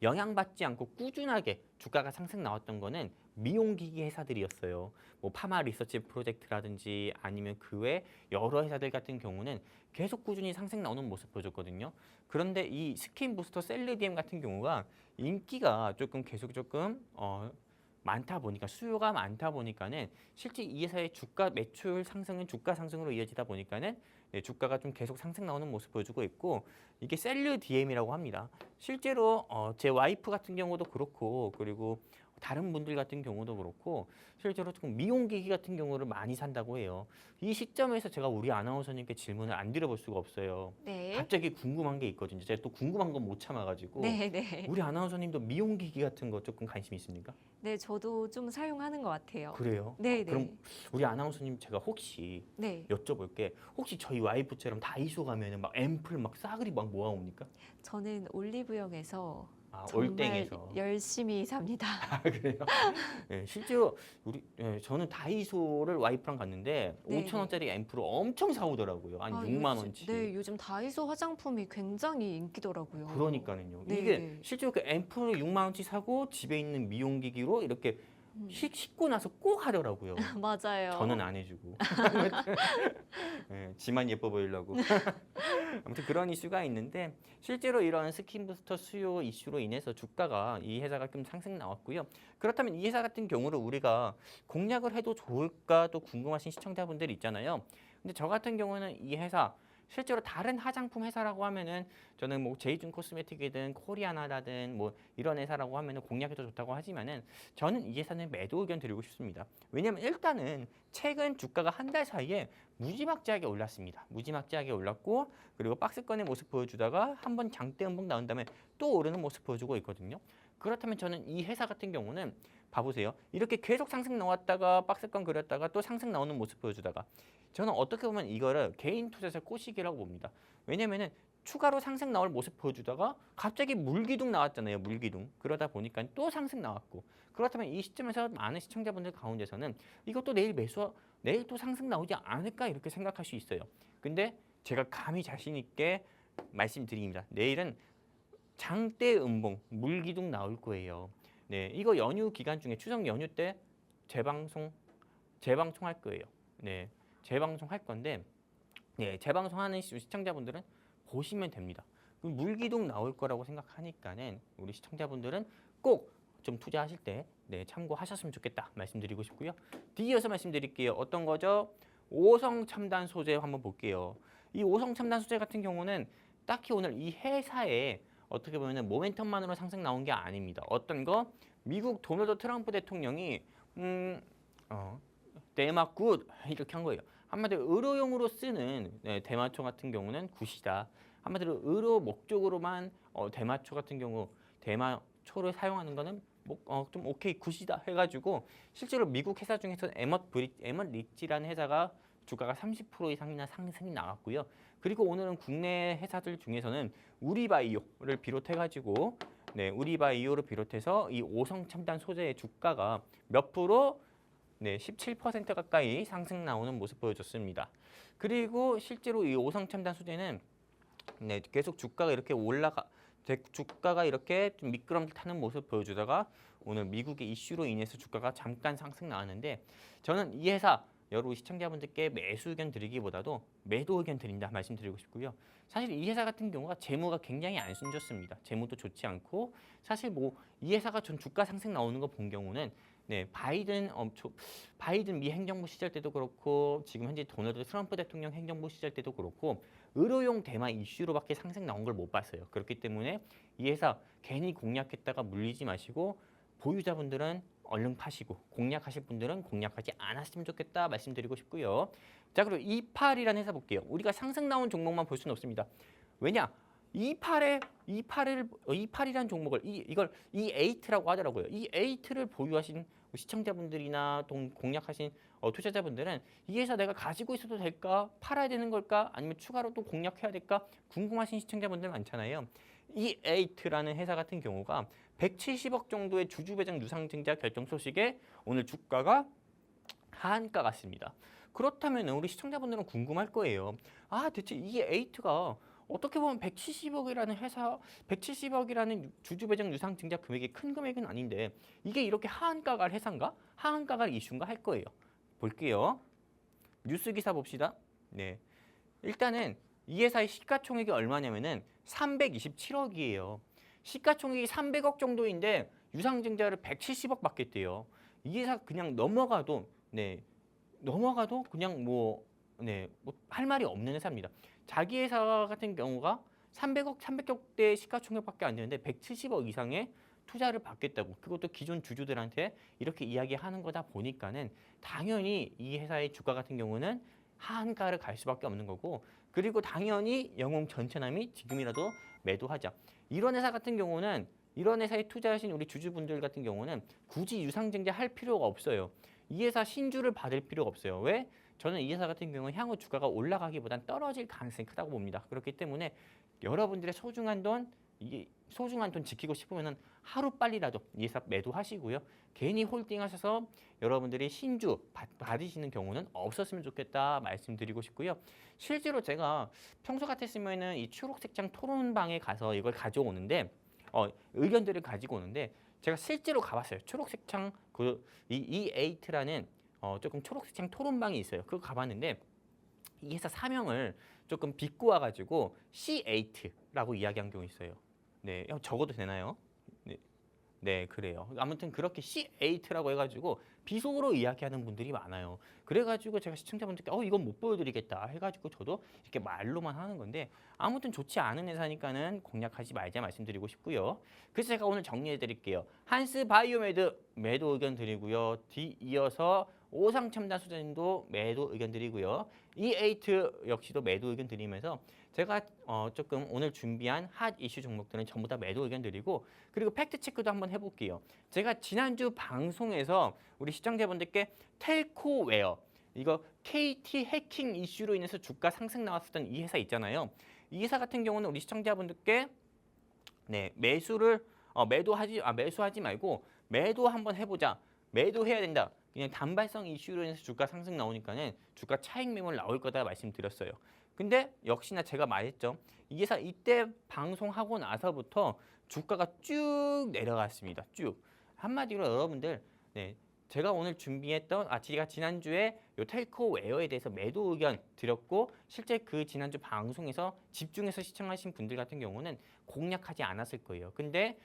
영향받지 않고 꾸준하게 주가가 상승 나왔던 거는 미용기기 회사들이었어요. 뭐 파마 리서치 프로젝트라든지 아니면 그 외 여러 회사들 같은 경우는 계속 꾸준히 상승 나오는 모습 보여줬거든요. 그런데 이 스킨 부스터 셀리디엠 같은 경우가 인기가 조금 많다 보니까 수요가 많다 보니까는 실제 이 회사의 주가 매출 상승은 주가 상승으로 이어지다 보니까는 주가가 좀 계속 상승 나오는 모습 보여주고 있고 이게 셀르 DM이라고 합니다. 실제로 제 와이프 같은 경우도 그렇고 그리고 다른 분들 같은 경우도 그렇고 실제로 조금 미용기기 같은 경우를 많이 산다고 해요. 이 시점에서 제가 우리 아나운서님께 질문을 안 드려볼 수가 없어요. 네. 갑자기 궁금한 게 있거든요. 제가 또 궁금한 건 못 참아가지고 네. 우리 아나운서님도 미용기기 같은 거 조금 관심 있습니까? 네, 저도 좀 사용하는 것 같아요. 그래요? 네. 그럼 우리 아나운서님 제가 혹시 네. 여쭤볼게. 혹시 저희 와이프처럼 다이소 가면은 막 앰플 막 싸그리 막 모아옵니까? 저는 올리브영에서 아, 정말 올땡에서. 열심히 삽니다. 아, 그래요? 네, 실제로 저는 다이소를 와이프랑 갔는데 네, 5천 원짜리 앰플을 엄청 사오더라고요. 한 아, 6만 원치. 네, 요즘 다이소 화장품이 굉장히 인기더라고요. 그러니까는요. 네, 이게 네. 실제로 그 앰플을 6만 원치 사고 집에 있는 미용기기로 이렇게 씻고 나서 꼭 하더라고요. 맞아요. 저는 안 해주고. 네, 지만 예뻐 보이려고. 아무튼 그런 이슈가 있는데 실제로 이런 스킨 부스터 수요 이슈로 인해서 주가가 이 회사가 좀 상승 나왔고요. 그렇다면 이 회사 같은 경우를 우리가 공략을 해도 좋을까 또 궁금하신 시청자분들이 있잖아요. 근데 저 같은 경우는 이 회사 실제로 다른 화장품 회사라고 하면은 저는 뭐 제이준 코스메틱이든 코리아나라든 뭐 이런 회사라고 하면은 공략해도 좋다고 하지만은 저는 이 회사는 매도 의견 드리고 싶습니다. 왜냐면 일단은 최근 주가가 한 달 사이에 무지막지하게 올랐습니다. 무지막지하게 올랐고 그리고 박스권의 모습 보여주다가 한번 장대 음봉 나온 다음에 또 오르는 모습 보여주고 있거든요. 그렇다면 저는 이 회사 같은 경우는 봐보세요. 이렇게 계속 상승 나왔다가 박스권 그렸다가 또 상승 나오는 모습 보여주다가 저는 어떻게 보면 이거를 개인 투자자 꼬시기라고 봅니다. 왜냐면은 추가로 상승 나올 모습 보여주다가 갑자기 물기둥 나왔잖아요. 물기둥. 그러다 보니까 또 상승 나왔고. 그렇다면 이 시점에서 많은 시청자분들 가운데서는 이것도 내일 또 상승 나오지 않을까 이렇게 생각할 수 있어요. 근데 제가 감히 자신 있게 말씀드립니다. 내일은 장대 음봉, 물기둥 나올 거예요. 네, 이거 연휴 기간 중에 추석 연휴 때 재방송할 거예요. 네, 재방송할 건데, 네, 재방송하는 시청자분들은 보시면 됩니다. 물기둥 나올 거라고 생각하니까는 우리 시청자분들은 꼭 좀 투자하실 때 네, 참고하셨으면 좋겠다 말씀드리고 싶고요. 뒤이어서 말씀드릴게요. 어떤 거죠? 오성 첨단 소재 한번 볼게요. 이 오성 첨단 소재 같은 경우는 딱히 오늘 이 회사에 어떻게 보면 모멘텀만으로 상승 나온 게 아닙니다. 어떤 거? 미국 도널드 트럼프 대통령이 대마 굿 이렇게 한 거예요. 한마디로 의료용으로 쓰는 대마초 같은 경우는 굿이다. 한마디로 의료 목적으로만 대마초 같은 경우 대마초를 사용하는 거는 좀 오케이 굿이다 해가지고 실제로 미국 회사 중에서 에멋 리치라는 회사가 주가가 30% 이상이나 상승이 나왔고요. 그리고 오늘은 국내 회사들 중에서는 우리바이오를 비롯해가지고 우리바이오를 비롯해서 이 오성 첨단 소재의 주가가 몇 프로? 네, 17% 가까이 상승 나오는 모습 보여줬습니다. 그리고 실제로 이 오성 첨단 소재는 계속 주가가 이렇게 좀 미끄럼틀 타는 모습 보여주다가 오늘 미국의 이슈로 인해서 주가가 잠깐 상승 나왔는데 저는 이 회사 여러 시청자분들께 매수 의견 드리기보다도 매도 의견 드린다 말씀드리고 싶고요. 사실 이 회사 같은 경우가 재무가 굉장히 안 순조롭습니다. 재무도 좋지 않고 사실 이 회사가 전 주가 상승 나오는 거 본 경우는 바이든 미 행정부 시절 때도 그렇고 지금 현재 도널드 트럼프 대통령 행정부 시절 때도 그렇고 의료용 대마 이슈로밖에 상승 나온 걸 못 봤어요. 그렇기 때문에 이 회사 괜히 공략했다가 물리지 마시고 보유자분들은 얼른 파시고 공략하실 분들은 공략하지 않았으면 좋겠다 말씀드리고 싶고요. 자, 그리고 28이라는 회사 볼게요. 우리가 상승 나온 종목만 볼 수는 없습니다. 왜냐? 28이라는 종목을 이걸 E8라고 하더라고요. E8를 보유하신 시청자분들이나 공략하신 투자자분들은 이 회사 내가 가지고 있어도 될까? 팔아야 되는 걸까? 아니면 추가로 또 공략해야 될까? 궁금하신 시청자분들 많잖아요. E8라는 회사 같은 경우가 170억 정도의 주주 배정 유상증자 결정 소식에 오늘 주가가 하한가 같습니다. 그렇다면 우리 시청자분들은 궁금할 거예요. 대체 E8가 어떻게 보면 170억이라는 회사, 170억이라는 주주 배정 유상 증자 금액이 큰 금액은 아닌데 이게 이렇게 하한가 갈 회사인가? 하한가 갈 이슈인가 할 거예요. 볼게요. 뉴스 기사 봅시다. 네. 일단은 이 회사의 시가총액이 얼마냐면은 327억이에요. 시가총액이 300억 정도인데 유상 증자를 170억 받겠대요. 이 회사 그냥 넘어가도 그냥 할 말이 없는 회사입니다. 자기 회사 같은 경우가 300억대 시가총액밖에 안 되는데 170억 이상의 투자를 받겠다고 그것도 기존 주주들한테 이렇게 이야기하는 거다 보니까는 당연히 이 회사의 주가 같은 경우는 하한가를 갈 수밖에 없는 거고 그리고 당연히 영웅 전체남이 지금이라도 매도하자. 이런 회사 같은 경우는 이런 회사에 투자하신 우리 주주분들 같은 경우는 굳이 유상증자 할 필요가 없어요. 이 회사 신주를 받을 필요가 없어요. 왜? 저는 이 회사 같은 경우는 향후 주가가 올라가기보단 떨어질 가능성이 크다고 봅니다. 그렇기 때문에 여러분들의 소중한 돈 지키고 싶으면 하루 빨리라도 이 회사 매도하시고요. 괜히 홀딩하셔서 여러분들이 신주 받으시는 경우는 없었으면 좋겠다 말씀드리고 싶고요. 실제로 제가 평소 같았으면은 이 초록색창 토론방에 가서 이걸 가져오는데 의견들을 가지고 오는데 제가 실제로 가봤어요. 초록색창 이 E8라는 조금 초록색창 토론방이 있어요. 그거 가봤는데 이 회사 사명을 조금 비꼬아가지고 C8라고 이야기한 경우 있어요. 네, 적어도 되나요? 네, 그래요. 아무튼 그렇게 C8라고 해가지고 비속어로 이야기하는 분들이 많아요. 그래가지고 제가 시청자분들께 이건 못 보여드리겠다 해가지고 저도 이렇게 말로만 하는 건데 아무튼 좋지 않은 회사니까는 공략하지 말자 말씀드리고 싶고요. 그래서 제가 오늘 정리해드릴게요. 한스 바이오메드 매도 의견 드리고요. 이어서 오상첨단 소재도 매도 의견 드리고요. E8 역시도 매도 의견 드리면서 제가 조금 오늘 준비한 핫 이슈 종목들은 전부 다 매도 의견 드리고 그리고 팩트 체크도 한번 해볼게요. 제가 지난주 방송에서 우리 시청자분들께 텔코웨어 이거 KT 해킹 이슈로 인해서 주가 상승 나왔었던 이 회사 있잖아요. 이 기사 같은 경우는 우리 시청자분들께 매수하지 말고 매도 한번 해보자. 매도해야 된다. 그냥 단발성 이슈로 인해서 주가 상승 나오니까는 주가 차익 매물 나올 거다 말씀드렸어요. 근데 역시나 제가 말했죠. 이 기사 이때 방송하고 나서부터 주가가 쭉 내려갔습니다. 쭉. 한마디로 여러분들 제가 오늘 준비했던 제가 지난주에 요 텔코웨어에 대해서 매도 의견 드렸고 실제 그 지난주 방송에서 집중해서 시청하신 분들 같은 경우는 공략하지 않았을 거예요. 근데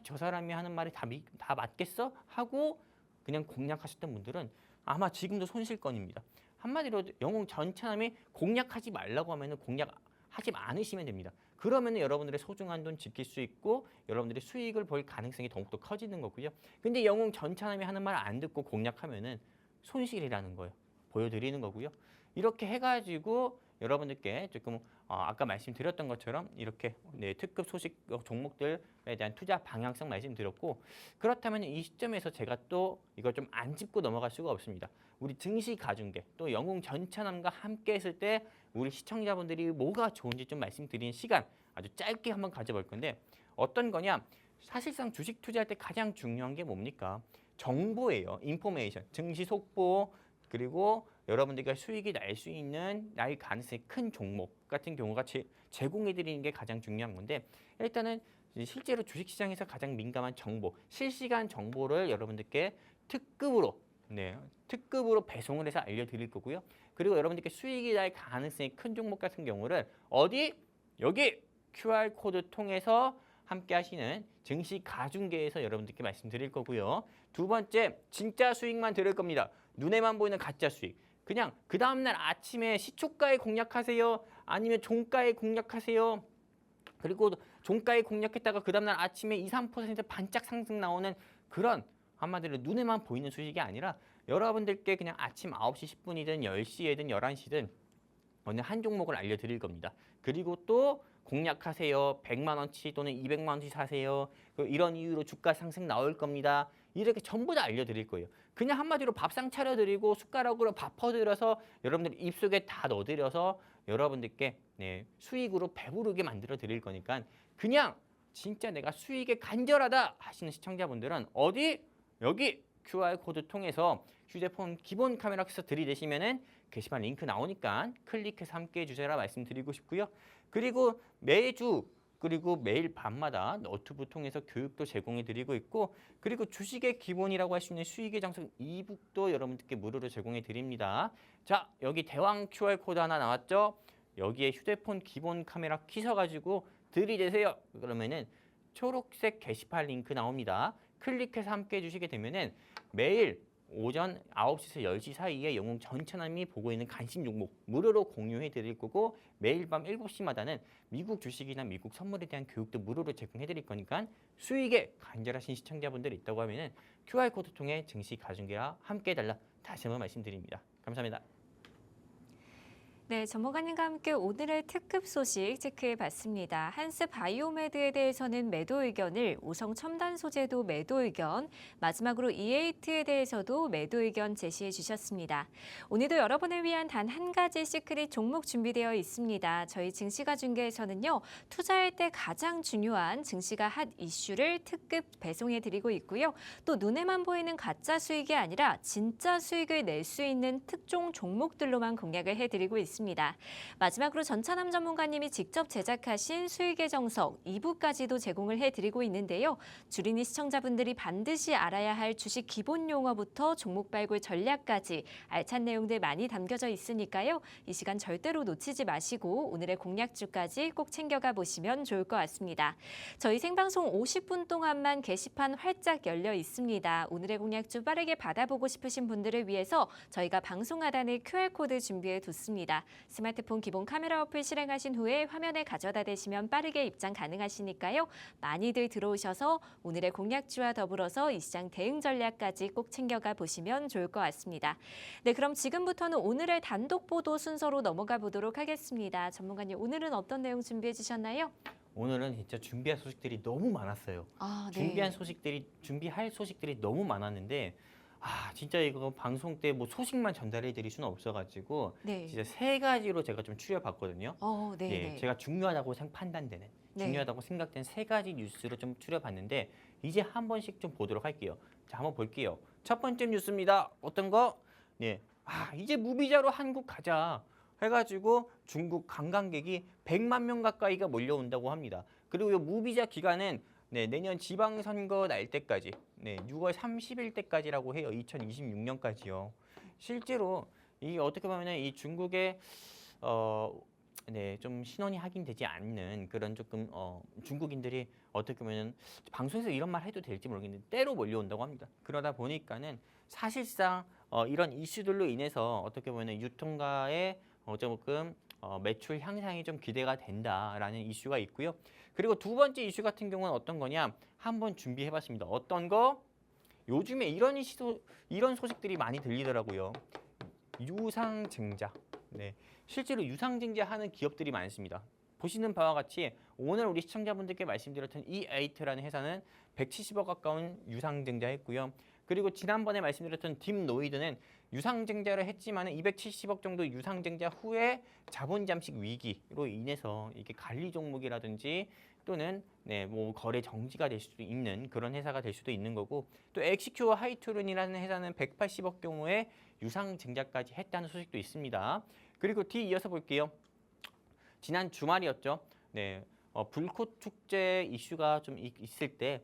저 사람이 하는 말이 다 맞겠어? 하고 그냥 공략하셨던 분들은 아마 지금도 손실권입니다. 한마디로 영웅 전차남이 공략하지 말라고 하면은 공략하지 않으시면 됩니다. 그러면 여러분들의 소중한 돈 지킬 수 있고 여러분들이 수익을 볼 가능성이 더욱더 커지는 거고요. 근데 영웅 전차남이 하는 말 안 듣고 공략하면은 손실이라는 거예요. 보여드리는 거고요. 이렇게 해가지고 여러분들께 조금 아까 말씀드렸던 것처럼 이렇게 특급 소식 종목들에 대한 투자 방향성 말씀드렸고 그렇다면 이 시점에서 제가 또 이걸 좀 안 짚고 넘어갈 수가 없습니다. 우리 증시 가중계 또 영웅 전차남과 함께 했을 때 우리 시청자분들이 뭐가 좋은지 좀 말씀드리는 시간 아주 짧게 한번 가져볼 건데 어떤 거냐 사실상 주식 투자할 때 가장 중요한 게 뭡니까? 정보예요. 인포메이션, 증시 속보 그리고 여러분들과 수익이 날 수 있는 날 가능성이 큰 종목 같은 경우가 제공해 드리는 게 가장 중요한 건데 일단은 실제로 주식시장에서 가장 민감한 정보, 실시간 정보를 여러분들께 특급으로 배송을 해서 알려드릴 거고요. 그리고 여러분들께 수익이 날 가능성이 큰 종목 같은 경우를 여기 QR코드 통해서 함께 하시는 증시 가중계에서 여러분들께 말씀드릴 거고요. 두 번째, 진짜 수익만 들을 겁니다. 눈에만 보이는 가짜 수익. 그냥 그 다음날 아침에 시초가에 공략하세요. 아니면 종가에 공략하세요. 그리고 종가에 공략했다가 그 다음날 아침에 2, 3% 반짝 상승 나오는 그런 한마디로 눈에만 보이는 수익이 아니라 여러분들께 그냥 아침 9시 10분이든 10시에든 11시든 어느 한 종목을 알려드릴 겁니다. 그리고 또 공략하세요. 100만 원치 또는 200만 원치 사세요. 이런 이유로 주가 상승 나올 겁니다. 이렇게 전부 다 알려드릴 거예요. 그냥 한마디로 밥상 차려드리고 숟가락으로 밥 퍼드려서 여러분들 입속에 다 넣어드려서 여러분들께 수익으로 배부르게 만들어 드릴 거니까 그냥 진짜 내가 수익에 간절하다 하시는 시청자분들은 여기 QR코드 통해서 휴대폰 기본 카메라 켜서 들이대시면은 게시판 링크 나오니까 클릭해서 함께 해주세요 말씀드리고 싶고요. 그리고 매주 그리고 매일 밤마다 너튜브 통해서 교육도 제공해 드리고 있고 그리고 주식의 기본이라고 할 수 있는 수익의 정석 이북도 여러분들께 무료로 제공해 드립니다. 자, 여기 대왕 QR코드 하나 나왔죠? 여기에 휴대폰 기본 카메라 켜셔가지고 들이대세요. 그러면은 초록색 게시판 링크 나옵니다. 클릭해서 함께 해주시게 되면은 매일 오전 9시에서 10시 사이에 영웅 전차남이 보고 있는 관심 종목 무료로 공유해 드릴 거고 매일 밤 7시마다는 미국 주식이나 미국 선물에 대한 교육도 무료로 제공해 드릴 거니까 수익에 간절하신 시청자분들이 있다고 하면은 QR코드 통해 증시 가중계와 함께 해달라 다시 한번 말씀드립니다. 감사합니다. 네, 전문가님과 함께 오늘의 특급 소식 체크해봤습니다. 한스 바이오메드에 대해서는 매도 의견을, 우성 첨단 소재도 매도 의견, 마지막으로 이에이트에 대해서도 매도 의견 제시해 주셨습니다. 오늘도 여러분을 위한 단 한 가지 시크릿 종목 준비되어 있습니다. 저희 증시가 중계에서는요, 투자할 때 가장 중요한 증시가 핫 이슈를 특급 배송해드리고 있고요. 또 눈에만 보이는 가짜 수익이 아니라 진짜 수익을 낼 수 있는 특종 종목들로만 공략을 해드리고 있습니다. 마지막으로 전차남 전문가님이 직접 제작하신 수익의 정석 2부까지도 제공을 해드리고 있는데요. 주린이 시청자분들이 반드시 알아야 할 주식 기본 용어부터 종목 발굴 전략까지 알찬 내용들 많이 담겨져 있으니까요. 이 시간 절대로 놓치지 마시고 오늘의 공략주까지 꼭 챙겨가 보시면 좋을 것 같습니다. 저희 생방송 50분 동안만 게시판 활짝 열려 있습니다. 오늘의 공략주 빠르게 받아보고 싶으신 분들을 위해서 저희가 방송 하단에 QR코드 준비해 뒀습니다. 스마트폰 기본 카메라 어플 실행하신 후에 화면에 가져다 대시면 빠르게 입장 가능하시니까요. 많이들 들어오셔서 오늘의 공략주와 더불어서 이 시장 대응 전략까지 꼭 챙겨가 보시면 좋을 것 같습니다. 네, 그럼 지금부터는 오늘의 단독 보도 순서로 넘어가 보도록 하겠습니다. 전문가님, 오늘은 어떤 내용 준비해 주셨나요? 오늘은 진짜 준비할 소식들이 너무 많았어요. 네. 준비할 소식들이 너무 많았는데 진짜 이거 방송 때 뭐 소식만 전달해 드릴 수는 없어가지고 네. 진짜 세 가지로 제가 좀 추려봤거든요. 네, 예, 네. 제가 중요하다고 판단되는 네. 중요하다고 생각된 세 가지 뉴스로 좀 추려봤는데 이제 한 번씩 좀 보도록 할게요. 자, 한번 볼게요. 첫 번째 뉴스입니다. 어떤 거? 네, 이제 무비자로 한국 가자 해가지고 중국 관광객이 100만 명 가까이가 몰려온다고 합니다. 그리고 이 무비자 기간은 내년 지방선거 날 때까지, 6월 30일 때까지라고 해요. 2026년까지요. 실제로 이 어떻게 보면 이 중국의 좀 신원이 확인되지 않는 그런 조금 중국인들이 어떻게 보면 방송에서 이런 말 해도 될지 모르겠는데 때로 몰려온다고 합니다. 그러다 보니까는 사실상 이런 이슈들로 인해서 어떻게 보면 유통가의 조금 매출 향상이 좀 기대가 된다라는 이슈가 있고요. 그리고 두 번째 이슈 같은 경우는 어떤 거냐? 한번 준비해봤습니다. 어떤 거? 요즘에 이런 소식들이 많이 들리더라고요. 유상증자. 네, 실제로 유상증자 하는 기업들이 많습니다. 보시는 바와 같이 오늘 우리 시청자분들께 말씀드렸던 E8라는 회사는 170억 가까운 유상증자했고요. 그리고 지난번에 말씀드렸던 딥노이드는 유상증자를 했지만 270억 정도 유상증자 후에 자본 잠식 위기로 인해서 이게 관리 종목이라든지 또는 뭐 거래 정지가 될 수도 있는 그런 회사가 될 수도 있는 거고 또 엑시큐어 하이투른이라는 회사는 180억 경우에 유상증자까지 했다는 소식도 있습니다. 그리고 뒤 이어서 볼게요. 지난 주말이었죠. 불꽃 축제 이슈가 좀 있을 때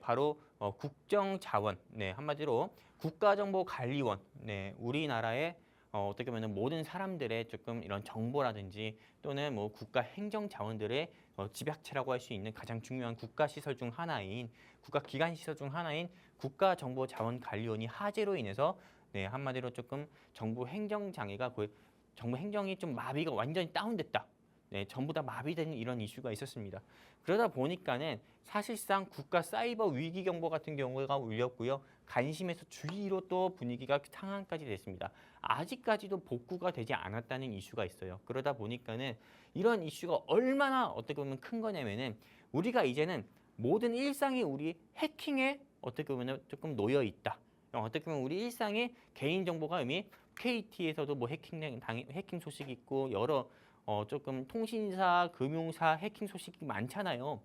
바로 국정자원, 한마디로 국가정보관리원, 우리나라의 어떻게 보면 모든 사람들의 조금 이런 정보라든지 또는 뭐 국가 행정 자원들의 집약체라고 할 수 있는 가장 중요한 국가시설 중 하나인 국가기관시설 중 하나인 국가정보자원관리원이 화재로 인해서 한마디로 조금 정부 행정 장애가 정부 행정이 좀 마비가 완전히 다운됐다. 전부 다 마비되는 이런 이슈가 있었습니다. 그러다 보니까는 사실상 국가 사이버 위기 경보 같은 경우가 울렸고요. 관심에서 주의로 또 분위기가 상한까지 됐습니다. 아직까지도 복구가 되지 않았다는 이슈가 있어요. 그러다 보니까는 이런 이슈가 얼마나 어떻게 보면 큰 거냐면은 우리가 이제는 모든 일상이 우리 해킹에 어떻게 보면 조금 놓여 있다. 어떻게 보면 우리 일상에 개인 정보가 이미 KT에서도 뭐 해킹 소식이 있고 여러 조금 통신사, 금융사 해킹 소식이 많잖아요.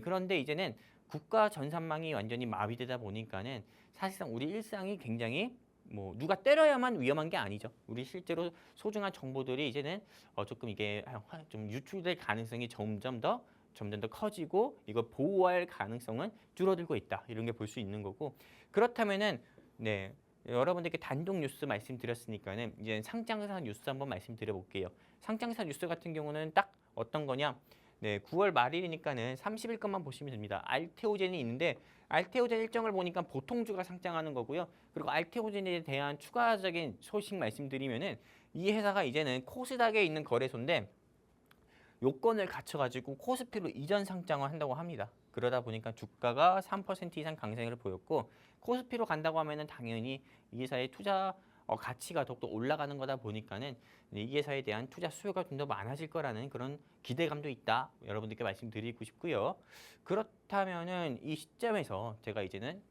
그런데 이제는 국가 전산망이 완전히 마비되다 보니까는 사실상 우리 일상이 굉장히 뭐 누가 때려야만 위험한 게 아니죠. 우리 실제로 소중한 정보들이 이제는 조금 이게 좀 유출될 가능성이 점점 더 커지고 이걸 보호할 가능성은 줄어들고 있다. 이런 게 볼 수 있는 거고 그렇다면은 여러분들께 단독 뉴스 말씀드렸으니까는 이제 상장사 뉴스 한번 말씀드려 볼게요. 상장사 뉴스 같은 경우는 딱 어떤 거냐? 9월 말일이니까는 30일 것만 보시면 됩니다. 알테오젠이 있는데 알테오젠 일정을 보니까 보통주가 상장하는 거고요. 그리고 알테오젠에 대한 추가적인 소식 말씀드리면은 이 회사가 이제는 코스닥에 있는 거래소인데 요건을 갖춰가지고 코스피로 이전 상장을 한다고 합니다. 그러다 보니까 주가가 3% 이상 강세를 보였고 코스피로 간다고 하면은 당연히 이 회사의 투자 가치가 더욱더 올라가는 거다 보니까는 이 회사에 대한 투자 수요가 좀 더 많아질 거라는 그런 기대감도 있다. 여러분들께 말씀드리고 싶고요. 그렇다면은 이 시점에서 제가 이제는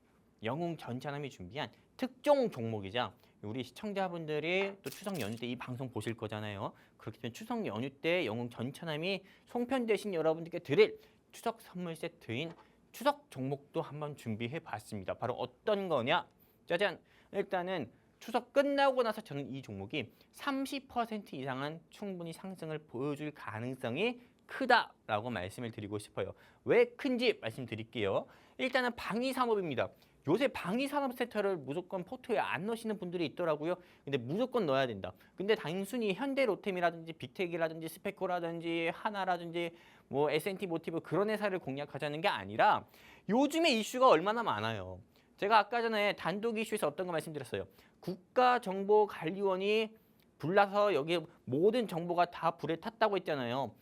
영웅 전차남이 준비한 특종 종목이자 우리 시청자분들이 또 추석 연휴 때 이 방송 보실 거잖아요. 그렇기 때문에 추석 연휴 때 영웅 전차남이 송편되신 여러분들께 드릴 추석 선물 세트인 추석 종목도 한번 준비해 봤습니다. 바로 어떤 거냐? 짜잔! 일단은 추석 끝나고 나서 저는 이 종목이 30% 이상은 충분히 상승을 보여줄 가능성이 크다라고 말씀을 드리고 싶어요. 왜 큰지 말씀드릴게요. 일단은 방위산업입니다. 요새 방위산업 섹터를 무조건 포트에 안 넣으시는 분들이 있더라고요. 근데 무조건 넣어야 된다. 근데 단순히 현대로템이라든지 빅텍이라든지 스페코라든지 하나라든지 뭐 S&T 모티브 그런 회사를 공략하자는 게 아니라 요즘에 이슈가 얼마나 많아요. 제가 아까 전에 단독 이슈에서 어떤 거 말씀드렸어요. 국가정보관리원이 불나서 여기 모든 정보가 다 불에 탔다고 했잖아요.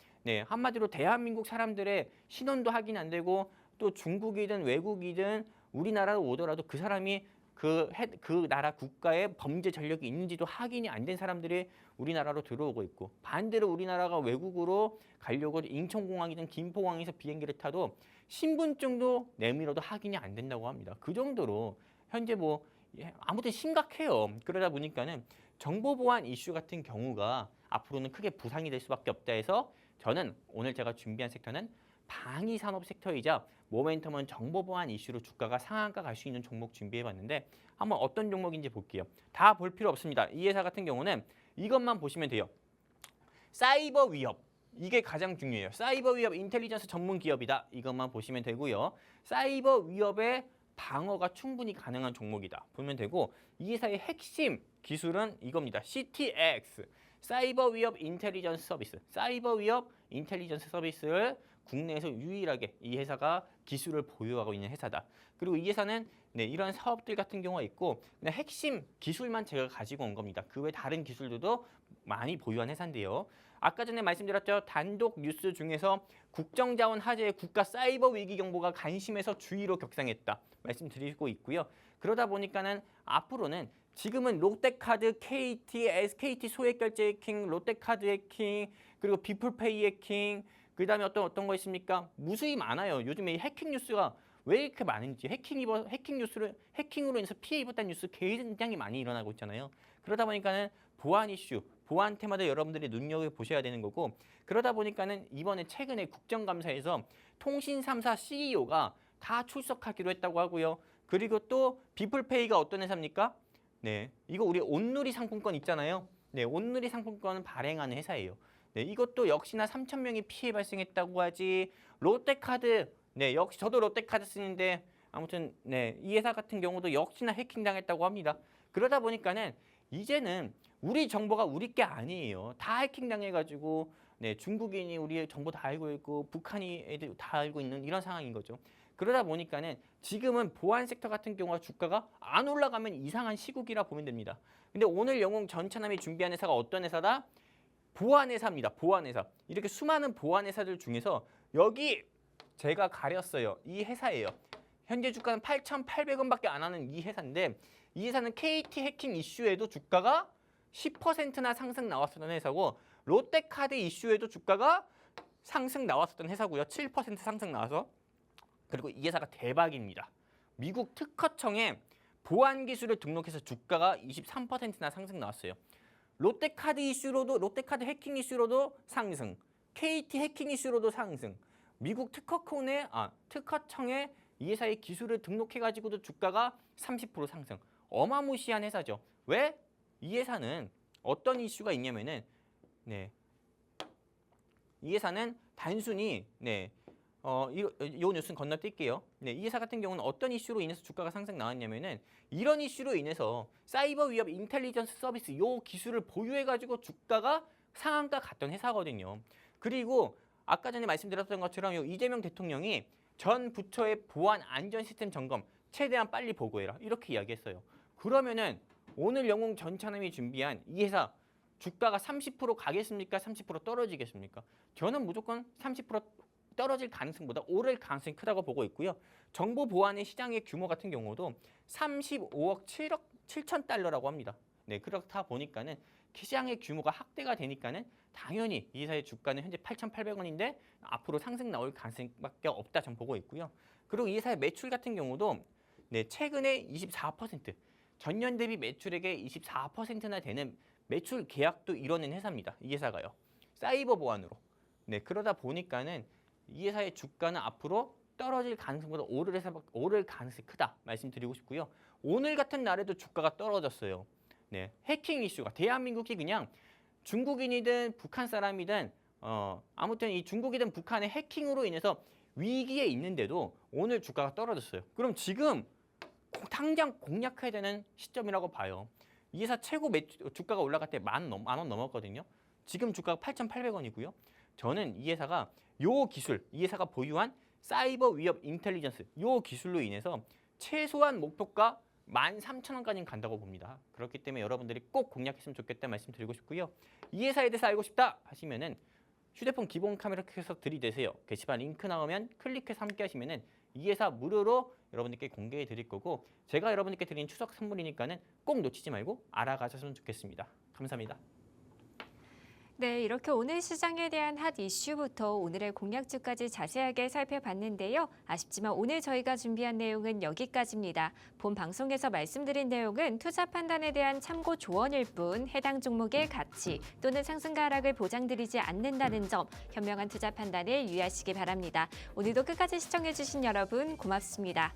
한마디로 대한민국 사람들의 신원도 확인 안 되고 또 중국이든 외국이든 우리나라로 오더라도 그 사람이 그 나라 국가의 범죄 전력이 있는지도 확인이 안 된 사람들이 우리나라로 들어오고 있고 반대로 우리나라가 외국으로 가려고 인천공항이든 김포공항에서 비행기를 타도 신분증도 내밀어도 확인이 안 된다고 합니다. 그 정도로 현재 뭐 아무튼 심각해요. 그러다 보니까는 정보 보안 이슈 같은 경우가 앞으로는 크게 부상이 될 수밖에 없다 해서 저는 오늘 제가 준비한 섹터는 방위 산업 섹터이자 모멘텀은 정보 보안 이슈로 주가가 상한가 갈 수 있는 종목 준비해봤는데 한번 어떤 종목인지 볼게요. 다 볼 필요 없습니다. 이 회사 같은 경우는 이것만 보시면 돼요. 사이버 위협. 이게 가장 중요해요. 사이버 위협 인텔리전스 전문 기업이다. 이것만 보시면 되고요. 사이버 위협의 방어가 충분히 가능한 종목이다. 보면 되고 이 회사의 핵심 기술은 이겁니다. CTX. 사이버 위협 인텔리전스 서비스. 사이버 위협 인텔리전스 서비스를 국내에서 유일하게 이 회사가 기술을 보유하고 있는 회사다. 그리고 이 회사는 이런 사업들 같은 경우가 있고 그냥 핵심 기술만 제가 가지고 온 겁니다. 그 외 다른 기술들도 많이 보유한 회사인데요. 아까 전에 말씀드렸죠. 단독 뉴스 중에서 국정자원 화재의 국가 사이버 위기 경보가 간심해서 주의로 격상했다. 말씀드리고 있고요. 그러다 보니까는 앞으로는 지금은 롯데카드, KT, SKT 소액결제 해킹, 롯데카드 해킹, 그리고 비플페이 해킹, 그다음에 어떤 거 있습니까? 무수히 많아요. 요즘에 이 해킹 뉴스가 왜 이렇게 많은지 해킹으로 인해서 피해 입었다는 뉴스 굉장히 많이 일어나고 있잖아요. 그러다 보니까는 보안 이슈, 보안 테마도 여러분들이 눈여겨보셔야 되는 거고 그러다 보니까는 이번에 최근에 국정감사에서 통신 3사 CEO가 다 출석하기로 했다고 하고요. 그리고 또 비플페이가 어떤 회사입니까? 이거 우리 온누리 상품권 있잖아요. 온누리 상품권을 발행하는 회사예요. 이것도 역시나 3,000명이 피해 발생했다고 하지. 롯데카드, 역시 저도 롯데카드 쓰는데 아무튼 이 회사 같은 경우도 역시나 해킹당했다고 합니다. 그러다 보니까는 이제는 우리 정보가 우리 게 아니에요. 다 해킹당해가지고 중국인이 우리의 정보 다 알고 있고 북한이 애들 다 알고 있는 이런 상황인 거죠. 그러다 보니까는 지금은 보안 섹터 같은 경우가 주가가 안 올라가면 이상한 시국이라 보면 됩니다. 근데 오늘 영웅 전차남이 준비한 회사가 어떤 회사다? 보안 회사입니다. 보안 회사. 이렇게 수많은 보안 회사들 중에서 여기 제가 가렸어요. 이 회사예요. 현재 주가는 8,800원밖에 안 하는 이 회사인데 이 회사는 KT 해킹 이슈에도 주가가 10%나 상승 나왔었던 회사고 롯데카드 이슈에도 주가가 상승 나왔었던 회사고요. 7% 상승 나와서. 그리고 이 회사가 대박입니다. 미국 특허청에 보안 기술을 등록해서 주가가 23%나 상승 나왔어요. 롯데카드 롯데카드 해킹 이슈로도 상승, KT 해킹 이슈로도 상승. 미국 특허청에 이 회사의 기술을 등록해가지고도 주가가 30% 상승. 어마무시한 회사죠. 왜? 이 회사는 어떤 이슈가 있냐면은 이 회사는 단순히 이 뉴스는 건너뛸게요. 이 회사 같은 경우는 어떤 이슈로 인해서 주가가 상승 나왔냐면은 이런 이슈로 인해서 사이버 위협 인텔리전스 서비스 요 기술을 보유해가지고 주가가 상한가 갔던 회사거든요. 그리고 아까 전에 말씀드렸던 것처럼 이재명 대통령이 전 부처의 보안 안전 시스템 점검 최대한 빨리 보고해라 이렇게 이야기했어요. 그러면은 오늘 영웅 전차남이 준비한 이 회사 주가가 30% 가겠습니까? 30% 떨어지겠습니까? 저는 무조건 30% 떨어질 가능성보다 오를 가능성이 크다고 보고 있고요. 정보 보안의 시장의 규모 같은 경우도 35억 7억 7천 달러라고 합니다. 그렇다 보니까는 시장의 규모가 확대가 되니까는 당연히 이 회사의 주가는 현재 8,800원인데 앞으로 상승 나올 가능성밖에 없다 전 보고 있고요. 그리고 이 회사의 매출 같은 경우도 최근에 24% 전년 대비 매출액의 24%나 되는 매출 계약도 이뤄낸 회사입니다. 이 회사가요. 사이버 보안으로. 그러다 보니까는 이 회사의 주가는 앞으로 떨어질 가능성보다 오를 가능성이 크다 말씀드리고 싶고요. 오늘 같은 날에도 주가가 떨어졌어요. 해킹 이슈가 대한민국이 그냥 중국인이든 북한 사람이든 아무튼 이 중국이든 북한의 해킹으로 인해서 위기에 있는데도 오늘 주가가 떨어졌어요. 그럼 지금 당장 공략해야 되는 시점이라고 봐요. 이 회사 최고 주가가 올라갈 때 10,000원 넘었거든요. 지금 주가가 8,800원이고요. 저는 이 회사가 이 회사가 보유한 사이버 위협 인텔리전스 요 기술로 인해서 최소한 목표가 13,000원까지는 간다고 봅니다. 그렇기 때문에 여러분들이 꼭 공략했으면 좋겠다 말씀드리고 싶고요. 이 회사에 대해서 알고 싶다 하시면은 휴대폰 기본 카메라 켜서 들이대세요. 게시판 링크 나오면 클릭해서 함께 하시면은 이 회사 무료로 여러분들께 공개해 드릴 거고 제가 여러분들께 드린 추석 선물이니까는 꼭 놓치지 말고 알아가셨으면 좋겠습니다. 감사합니다. 네, 이렇게 오늘 시장에 대한 핫 이슈부터 오늘의 공략주까지 자세하게 살펴봤는데요. 아쉽지만 오늘 저희가 준비한 내용은 여기까지입니다. 본 방송에서 말씀드린 내용은 투자 판단에 대한 참고 조언일 뿐 해당 종목의 가치 또는 상승과 하락을 보장드리지 않는다는 점 현명한 투자 판단에 유의하시기 바랍니다. 오늘도 끝까지 시청해주신 여러분 고맙습니다.